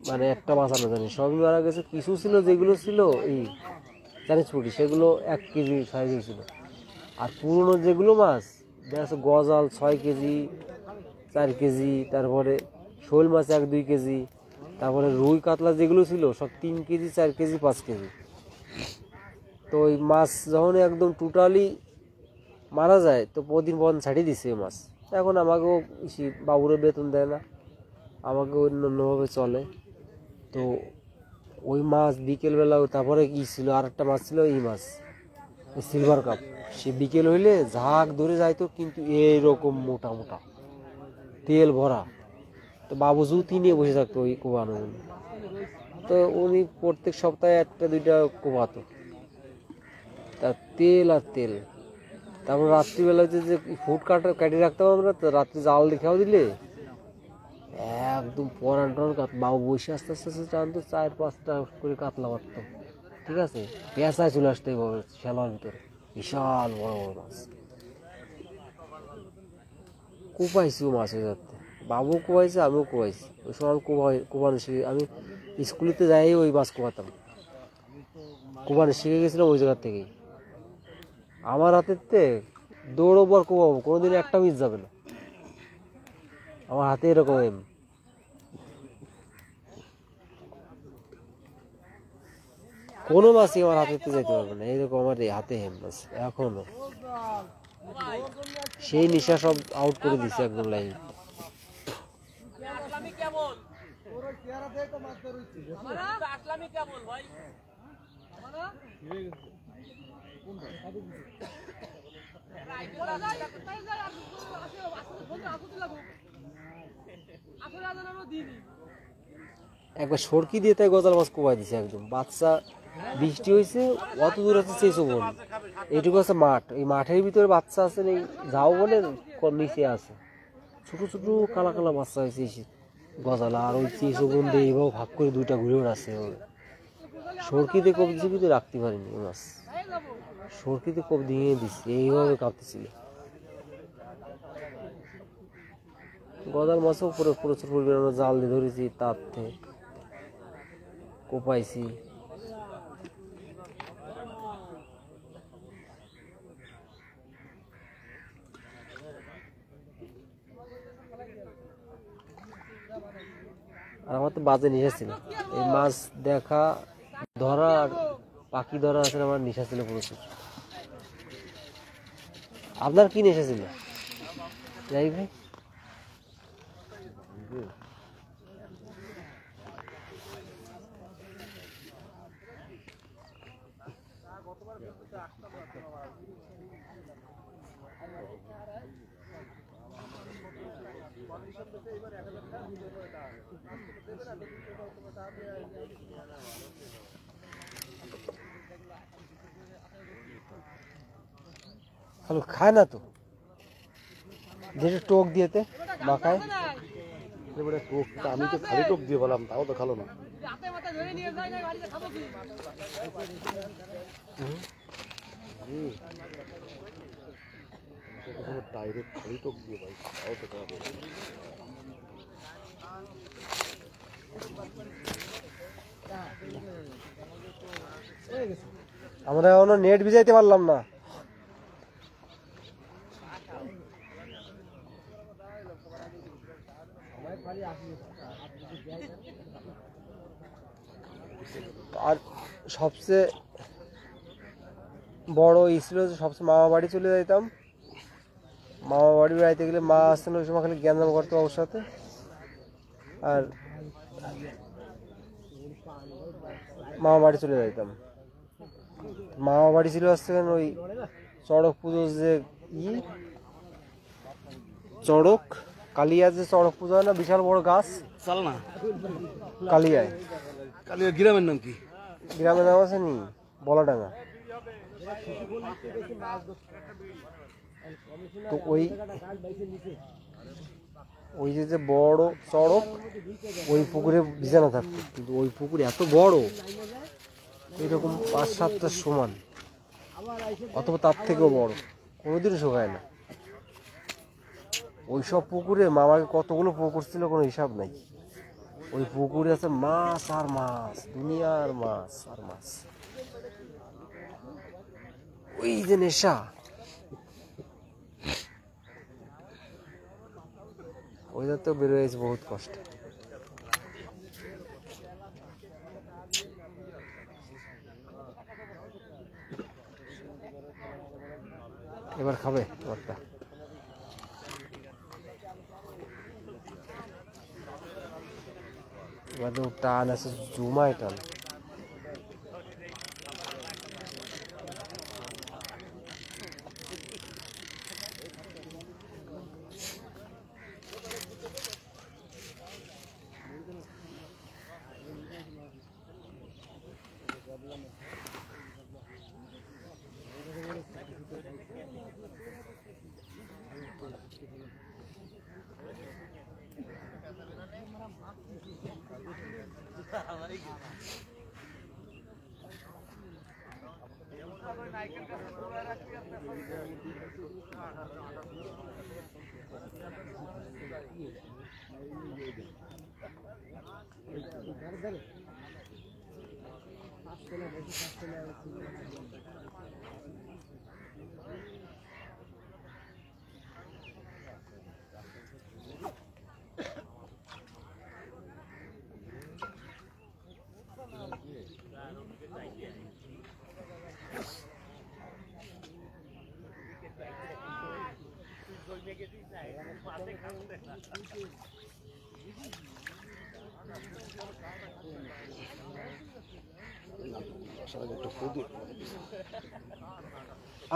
মানে একটা বাঁচানো জানি সবই মারা গেছে। কিছু ছিল যেগুলো ছিল এই চাইনিজ ফুটি, সেগুলো 1 কেজি সাইজে ছিল। আর পুরনো যেগুলো মাছ দেখা যাচ্ছে গজাল 6 কেজি 4 কেজি, তারপরে শোল মাছ 1-2 কেজি, তারপরে রুই কাতলা যেগুলো ছিল সব 3 কেজি 4 কেজি 5 কেজি। তো ওই মাছ যখন একদম টোটালি মারা যায় তো প্রতিদিন ছাড়িয়ে দিচ্ছে ওই মাছ। এখন আমাকেও বাবুরে বেতন দেয় না, আমাকে অন্যভাবে চলে। তো ওই মাছ বিকেলবেলা, তারপরে কি ছিল আর একটা মাছ ছিল এই মাছ সিলভার কাপ, সে বিকেল হইলে ঝাঁক ধরে যাইতো, কিন্তু এইরকম মোটা মোটা তেল ভরা। তো বাবু জুতি নিয়ে বসে থাকতো ওই কোবানো। তো উনি প্রত্যেক সপ্তাহে 1-2টা কোবাতো, তার তেল আর তেল। তারপর রাত্রিবেলা যে ফুড কাটিয়ে রাখতাম আমরা, তো রাত্রি জাল দেখাও দিলে একদম পরান টরান বাবু বসে আস্তে আস্তে আস্তে টানতো, 4-5টা করে কাতলা মারতাম। ঠিক আছে, পেঁচায় চলে আসতে হবে শ্যালোর ভিতরে, বিশাল বড় বড় মাছ। কোপাইছি ও মাছের যাতে, বাবু কোপাইছে আমিও কোপাইছি। ওই সময় আমি কোপানো শিখে, আমি স্কুলেতে যাই ওই মাছ কোপাতাম, কোপানো শিখে গেছিলাম ওই জায়গার থেকেই। আমার হাতেতে দৌড়বো আর কোপাবো, কোনোদিন একটা মিস যাবে না আমার হাতে, এরকম এম। কোনো মাছই আমার হাতে যেতে পারবে না, এইরকম আমার হাতে হেম মাছ এখনো। সেই নেশা সব আউট করে দিচ্ছে একদম লাইন। একবার সরকি দিয়ে তাই গজাল মাছ কোপাই দিছে একদম। বাচ্চা বৃষ্টি হয়েছে, অত দূর আছে চেয়েছো বোন, এইটুকু আছে মাঠ, এই মাঠের ভিতরে বাচ্চা আছে, এই যাও বলে নিচে আছে ছোট ছোট কালা কালা বাচ্চা হয়েছে এসে গজালা। আর ওই চেয়েছো বোন দিয়ে এইভাবে ভাগ করে 2টা ঘুরেও আছে। সরকিতে কোপ দিচ্ছে কিন্তু রাখতে পারিনি মাছ, সরকিতে কোপ দিয়ে দিচ্ছে, এইভাবে কাঁপতেছিল। গজাল মাছও পুরো প্রচুর পরিমাণে জাল দিয়ে ধরেছি, তার থেকে কোপাইছি। আর আমার তো বাজে নেশা ছিল এই মাছ দেখা, ধরা আর পাখি ধরা আসলে আমার নেশা ছিল প্রচুর। আপনার কি নেশা ছিল যাই ভাই? খালু খায় না তো, যেটা টোক দিয়েতে মাখায়। এবারে টোকটা আমি তো খালি টোক দিয়ে বললাম, তাও তো খালো না। ডাইরেক্ট খালি টোক দিয়ে ভাই, তাও তো খাবে। আমরা এখনো নেট ভিজাইতে পারলাম না। আর সবচেয়ে বড় ই ছিল যে সবচেয়ে মামা বাড়ি চলে যাইতাম। মামা বাড়ি বেড়াইতে গেলে মা আসতেন ওই সময় খালি গ্যাঞ্জাম করতো ওর সাথে। আর মামা বাড়ি চলে যাইতাম। মামা বাড়ি ছিল আসছে ওই চড়ক পুজো যে চড়ক কালিয়া, যে চড়ক পুজো হয় না, বিশাল বড় গাছ চাল না কালিয়ায়। কালিয়া গ্রামের নাম কি? গ্রামের নাম আছে নি বলাডাঙ্গা। তো ওই যে বড় চড়ক, ওই পুকুরে বিছানা থাকতো। কিন্তু ওই পুকুর এত বড়, এরকম 5-7টার সমান, অথবা তার থেকেও বড়, কোনোদিনও শোকায় না। ওই সব পুকুরে মামাকে কতগুলো পুকুর ছিল কোনো হিসাব নাই। ওই পুকুরে আছে মাছ আর মাছ, দুনিয়ার মাছ আর মাছ। ওই যে নেশা, ওইটা তো বেরোয়েছে বহুত কষ্ট। এবার খাবে তোমারটা? এবার তো টান আছে, জুমায় টান।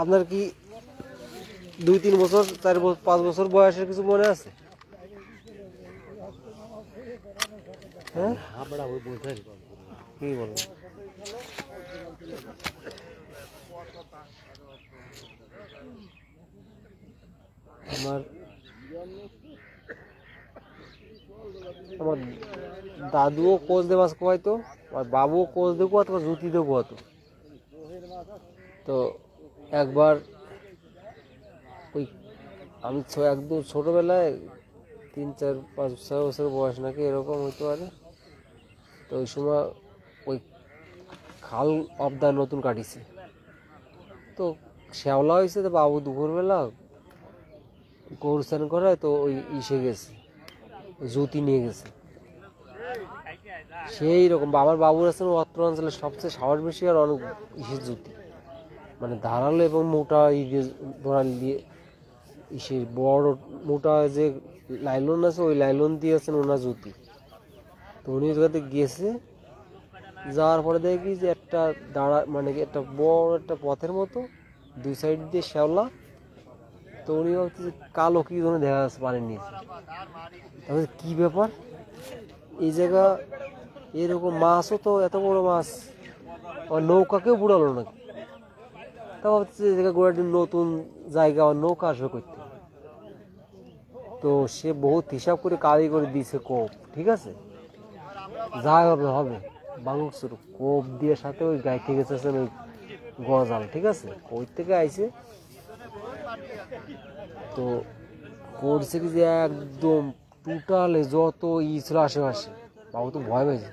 আপনার কি 2-3 বছর 4-5 বছর বয়সের কিছু মনে আছে? হ্যাঁ, কি বলেন? আমার দাদুও কোচ দে মাছ কোয়াইতো, আর বাবুও কোচ দিয়ে কোয়াতো, জুতি দিয়ে কোয়াতো। তো একবার ওই আমি একদম ছোটবেলায় 3-4-5-6 বছর বয়স নাকি এরকম হইতে পারে। তো ওই সময় ওই খাল অবদার নতুন কাটিছে, তো শ্যাওলা হয়েছে। তো বাবু দুপুরবেলা গরু স্নান করে, তো ওই ইসে গেছে, জুতি নিয়ে গেছে। সেই রকম আমার বাবুর আছে অত্র অঞ্চলে সবচেয়ে সাহস বেশি আর অনেক ইসের জুতি, মানে ধারালো এবং মোটা বড়াল দিয়ে ইসের বড় মোটা যে লাইলন আছে, ওই লাইলন দিয়ে আছেন ওনার জুতি। তো উনি ওখানে গেছে, যাওয়ার পরে দেখি যে একটা দাঁড়া, মানে একটা বড় একটা পথের মতো, 2 সাইড দিয়ে শ্যাওলা। তো উনি ভাবছে কালো কি ধরনের দেখা যাচ্ছে পানির নিচে। তাহলে কি ব্যাপার, এই জায়গা এরকম মাছও তো এত বড় মাছ আর নৌকাকেও বুড়ালো নাকি। তা ভাবছে এই জায়গা গোড়াটি নতুন জায়গা আর নৌকা আসবে করতে। তো সে বহুত হিসাব করে কালি করে দিয়েছে কোপ, ঠিক আছে, যা হবে হবে বাংসুর কোপ দিয়ে সাথে ওই গায়ে থেকে গেছে ওই গজাল, ঠিক আছে, ওই থেকে আইছে। তো করছে কি যে একদম টোটালে যত ছিল আশেপাশে, বাবু তো ভয় পেয়েছে,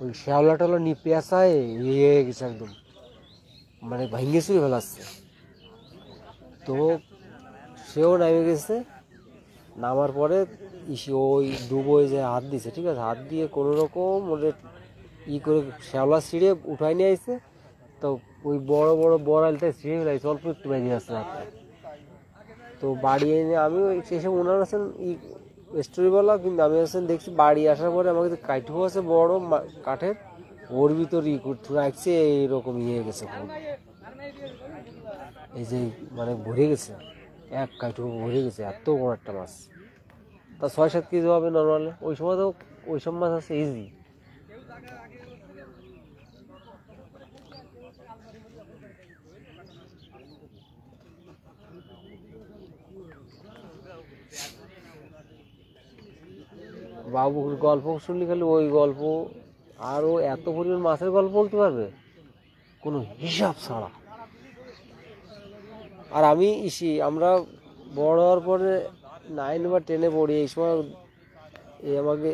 ওই শ্যাওলা টেলা নিয়ে পেঁচায় ইয়ে গেছে একদম, মানে ভেঙে চুরে ফেলাচ্ছে। তো সেও নেমে গেছে, নামার পরে ওই ডুবোয় যে হাত দিছে, ঠিক আছে, হাত দিয়ে কোনো রকম ওদের করে শ্যাওলা ছিঁড়ে উঠাই নিয়ে আসছে। তো ওই বড় বড় বড়াইলটা ছিঁড়ে ফেলাইছে, অল্প একটু বেরিয়ে আসছে হাতটা। তো বাড়ি এনে আমি ওই সেসব ওনার আছেন স্টোরিওয়ালা, কিন্তু আমি আছেন দেখছি বাড়ি আসার পরে আমাকে কাঠও আছে বড় কাঠের, ওর ভিতর রাখছে এইরকম ইয়ে গেছে, এই যে মানে ভরে গেছে, এক কাঠু ভরে গেছে, এত বড় একটা মাছ। তা 6-7 কেজি হবে নর্মালি, ওই সময় তো ওই সব মাছ আছে ইজি। বাবুর গল্প শুনলি খালি ওই গল্প, আরও এত পরিমাণ মাছের গল্প বলতে পারবে কোনো হিসাব ছাড়া। আর আমি আমরা বড় হওয়ার পরে 9 বা 10-এ পড়ি, এই সময় আমাকে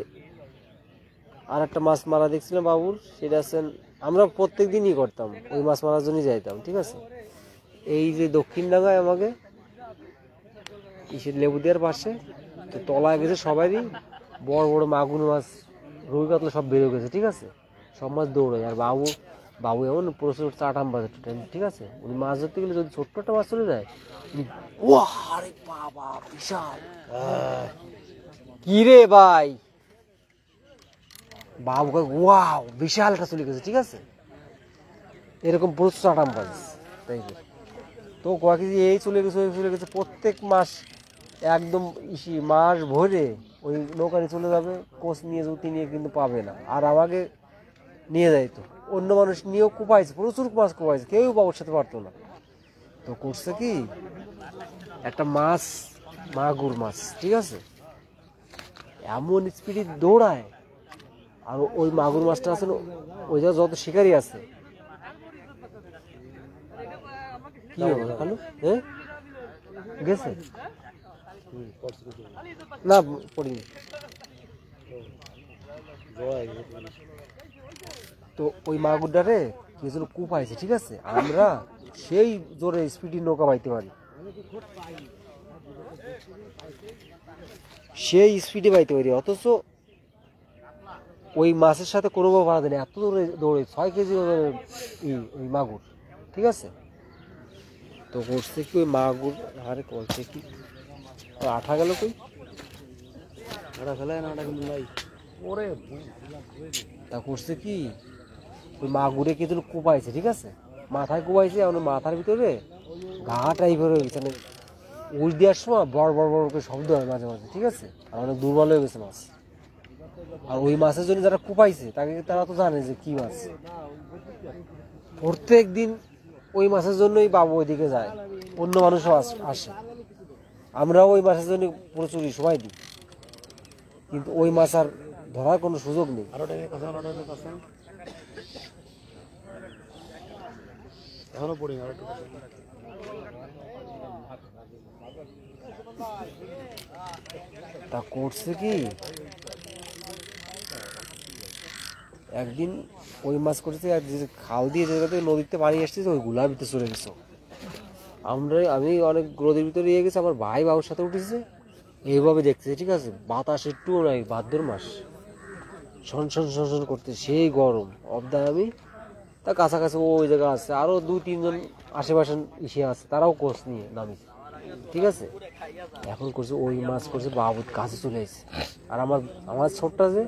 আর একটা মাছ মারা দেখছিলাম বাবুর, সেটা আছেন আমরা প্রত্যেক দিনই করতাম, ওই মাছ মারার জন্যই যাইতাম, ঠিক আছে। এই যে দক্ষিণ ডাঙ্গায় আমাকে লেবু দেওয়ার পাশে, তো তলায় গেছে সবারই বড় বড় মাগুর মাছ, রুই কাতলা সব বেরো গেছে, ঠিক আছে, সব মাছ দৌড়ায়। আর বাবু এমন প্রচুর চাটাম বাজে, ঠিক আছে, উনি মাছ ধরতে গেলে যদি ছোট্ট একটা মাছ চলে যায়, আরে বাবা বিশাল, কি রে ভাই, বাবু ওয়াও বিশালটা চলে গেছে, ঠিক আছে, এরকম প্রচুর চাটাম বাজে। তাই তো কয়েক কেজি এই চলে গেছে প্রত্যেক মাস একদম মাস ভরে ওই নৌকায় চলে যাবে, কোচ নিয়ে জুতি নিয়ে কিন্তু পাবে না। আর আমাকে নিয়ে যাইতো, অন্য মানুষ নিয়েও কুপাইছে, প্রচুর মাছ কুপাইছে, কেউ বাবুর সাথে পারতো না। তো করছে কি একটা মাছ, মাগুর মাছ, ঠিক আছে, এমন স্পিডে দৌড়ায়, আর ওই মাগুর মাছটা আছে ওই জায়গায় যত শিকারি আছে, কি হবে খালু, হ্যাঁ গেছে না পড়িনি। তো ওই মাগুরটারে কিছু কুপাইছে, ঠিক আছে, আমরা সেই জোরে স্পিডে নৌকা বাইতে পারি, সেই স্পিডে বাইতে পারি, অথচ ওই মাছের সাথে কোনোভাবে বাধা দেয়, এত দৌড়ে দৌড়ে 6 কেজি ওই মাগুর, ঠিক আছে। তো করছে কি ওই মাগুর, আরে করছে কি আঠা গেল, কই আঠা ফেলায় না, আঠা কিন্তু নাই, ওরে তা করছে কি ওই মাগুরে কিছু কুপাইছে, ঠিক আছে, মাথায় কুপাইছে, এমন মাথার ভিতরে ঘা টাইপের হয়ে গেছে, উল দেওয়ার সময় বড় বড় বড় করে শব্দ হয় মাঝে মাঝে, ঠিক আছে, আর অনেক দুর্বল হয়ে গেছে মাছ। আর ওই মাছের জন্য যারা কুপাইছে তারা তো জানে যে কি মাছ, প্রত্যেক দিন ওই মাছের জন্যই বাবু ওইদিকে যায়, অন্য মানুষও আসে, আমরাও ওই মাছের জন্য প্রচুর সময় দিই, কিন্তু ওই মাছ আর ধরার কোনো সুযোগ নেই। এখনো পড়ি না, তা করছে কি একদিন ওই মাছ করছে, আর যে খাল দিয়ে যে নদীতে পানি আসছে ওই গুলার ভিতরে চলে গেছে, আমি অনেক রোদের ভিতরে ইয়ে গেছি, আমার ভাই বাবুর সাথে উঠেছে, এইভাবে দেখতেছে, ঠিক আছে, বাতাস একটুও নাই, ভাদ্র মাস, শন করতে, সেই গরম অবদায় আমি তা কাছাকাছি ওই জায়গা আছে, আরো 2-3 জন আশেপাশে আছে, তারাও কোচ নিয়ে নামিছে, ঠিক আছে। এখন করছে ওই মাছ করছে বাবুর কাছে চলে আসছে, আর আমার ছোট্ট যে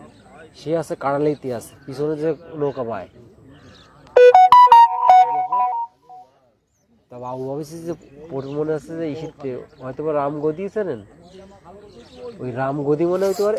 সে আছে কাড়ালেইতে আছে, পিছনে যে নৌকা পায়, তা বাবু ভাবছে যে মনে আছে যে শীতে হয়তো বা রামগদি চেনেন, ওই রামগদি মনে হইতে পারে,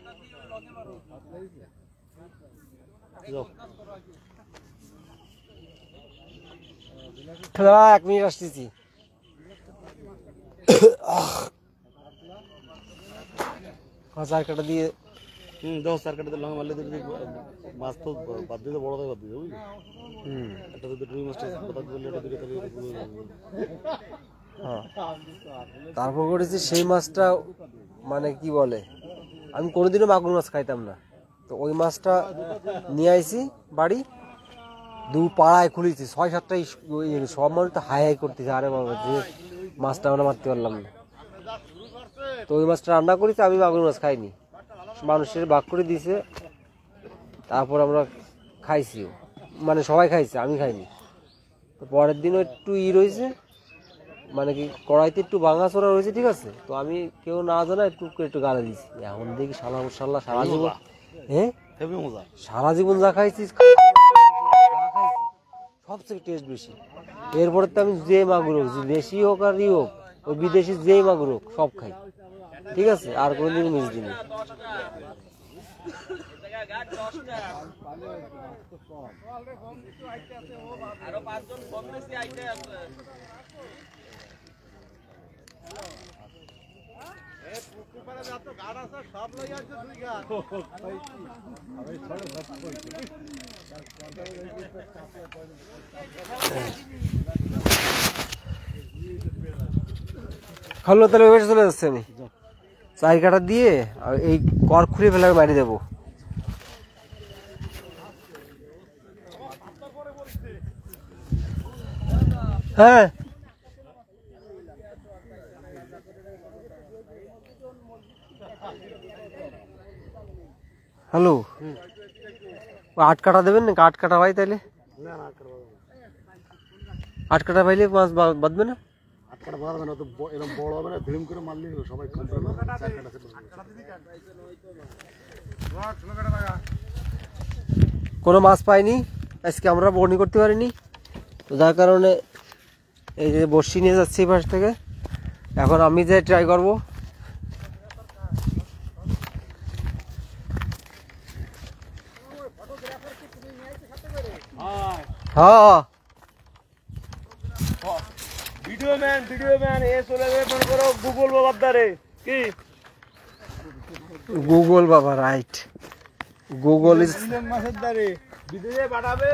দাদা 1 মিনিট আসতেছি। চার কাটা দিয়ে দেখো চার কাটাতে লঙ্কা মারলে তো মাছ তো বাদ দিতে বড় বাদ দিতে বুঝলি। একটা তো রুই মাছটা বাদ দিলে এটা দিকে হ্যাঁ, তারপর করেছি সেই মাছটা মানে কি বলে, আমি কোনোদিনও মাগুর মাছ খাইতাম না, তো ওই মাছটা নিয়ে আইছি বাড়ি, দু পাড়ায় খুলেছি, 6-7টা সব মানুষ তো হাই হাই করতেছে, আরে বাবা যে মাছটা আমরা মারতে পারলাম না। তো ওই মাছটা রান্না করেছি, আমি মাগুর মাছ খাইনি, মানুষের ভাগ করে দিয়েছে, তারপর আমরা খাইছিও, মানে সবাই খাইছে, আমি খাইনি। তো পরের দিনও একটু রয়েছে, মানে কি কড়াইতে একটু ভাঙাচোরা রয়েছে, ঠিক আছে, তো আমি কেউ না জানা একটু গালে দিয়েছি। এখন দেখি সারা সারা জীবন, হ্যাঁ সারা জীবন যা খাইছি সবচেয়ে টেস্ট বেশি। এরপরে তো আমি যে মাগুর হোক, দেশি হোক আর ই হোক, ওই বিদেশি যেই মাগুর হোক সব খাই, ঠিক আছে, আর কোনোদিন মিস দিনি। খালো তাহলে ওই চলে যাচ্ছে, আমি 4 কাটা দিয়ে এই কর খুলে ফেলে বাড়ি দেবো। হ্যাঁ হ্যালো, 8 কাটা দেবেন না? 8 কাটা ভাই, তাইলে 8 কাটা পাইলে মাছ বাঁধবে না? 8 কাটা বাঁধবে না তো, এরকম বড় হবে না, ধীম করে মারলে সবাই খাবে না। 4 কাটা কোনো মাছ পাইনি আজকে, আমরা বর্ণি করতে পারিনি, তো যার কারণে এই যে বড়শি নিয়ে যাচ্ছি পাশ থেকে। এখন আমি যে ট্রাই করবো, হ্যাঁ ভিডিও ম্যান এ চলে যাবে মনে করো গুগল বাবার দ্বারে, কি গুগল বাবা, রাইট, গুগল ইজ মাছের দ্বারে বিদেশে পাঠাবে,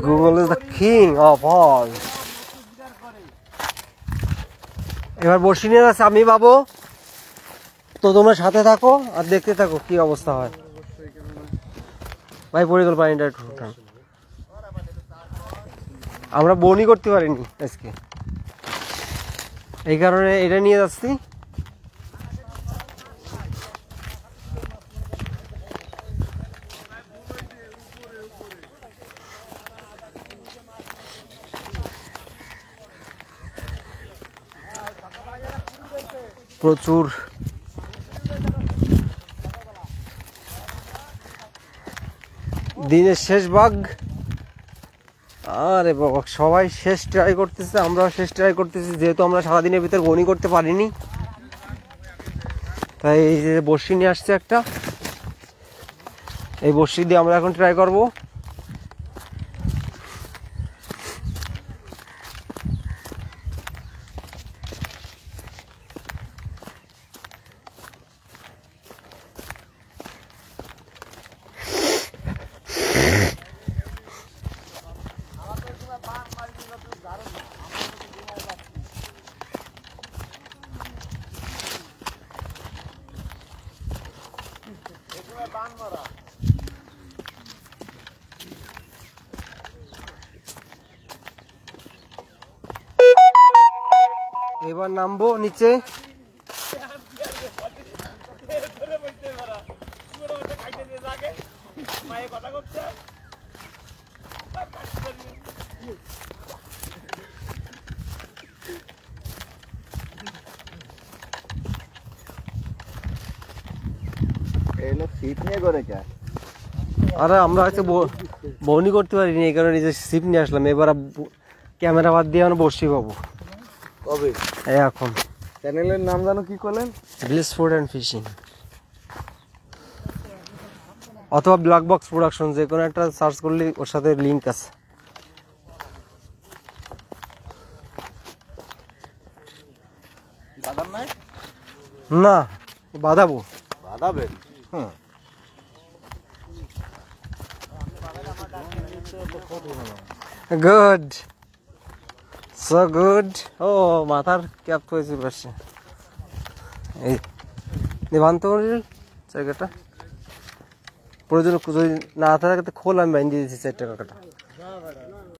Google is the king of all. এবার বসে নিয়ে যাচ্ছে আমি পাবো, তো তোমরা সাথে থাকো আর দেখতে থাকো কি অবস্থা হয়। ভাই পড়ে গেল পানিটা একটু উঠান। আমরা বনি করতে পারিনি আজকে, এই কারণে এটা নিয়ে যাচ্ছি। প্রচুর দিনের শেষ ভাগ, আরে বাবা সবাই শেষ ট্রাই করতেছে, আমরাও শেষ ট্রাই করতেছি, যেহেতু আমরা সারাদিনের ভিতর বনি করতে পারিনি, তাই এই যে বড়শি নিয়ে আসছে একটা, এই বড়শি দিয়ে আমরা এখন ট্রাই করব। এবার নামবো নিচে, আরে আমরা হচ্ছে বউনি করতে পারিনি, এই কারণে নিজের ছিপ নিয়ে আসলাম। এবার ক্যামেরা বাদ দিয়ে আমরা বসি পাবো কবে এখন। চ্যানেলের নাম জানো কি করলেন? Bliss food and fishing. অথবা ব্ল্যাক বক্স প্রোডাকশন, যে কোনো একটা সার্চ করলে ওর সাথে লিঙ্ক আছে। না বাঁধাবো, বাঁধাবেন? Good, so good. ও মাথার ক্যাপ হয়েছে পাশে। এই বানতে জায়গাটা প্রয়োজন যদি না থাকে খোল, আমি বাইন দিয়ে দিয়েছি 4 টাকা কাটা।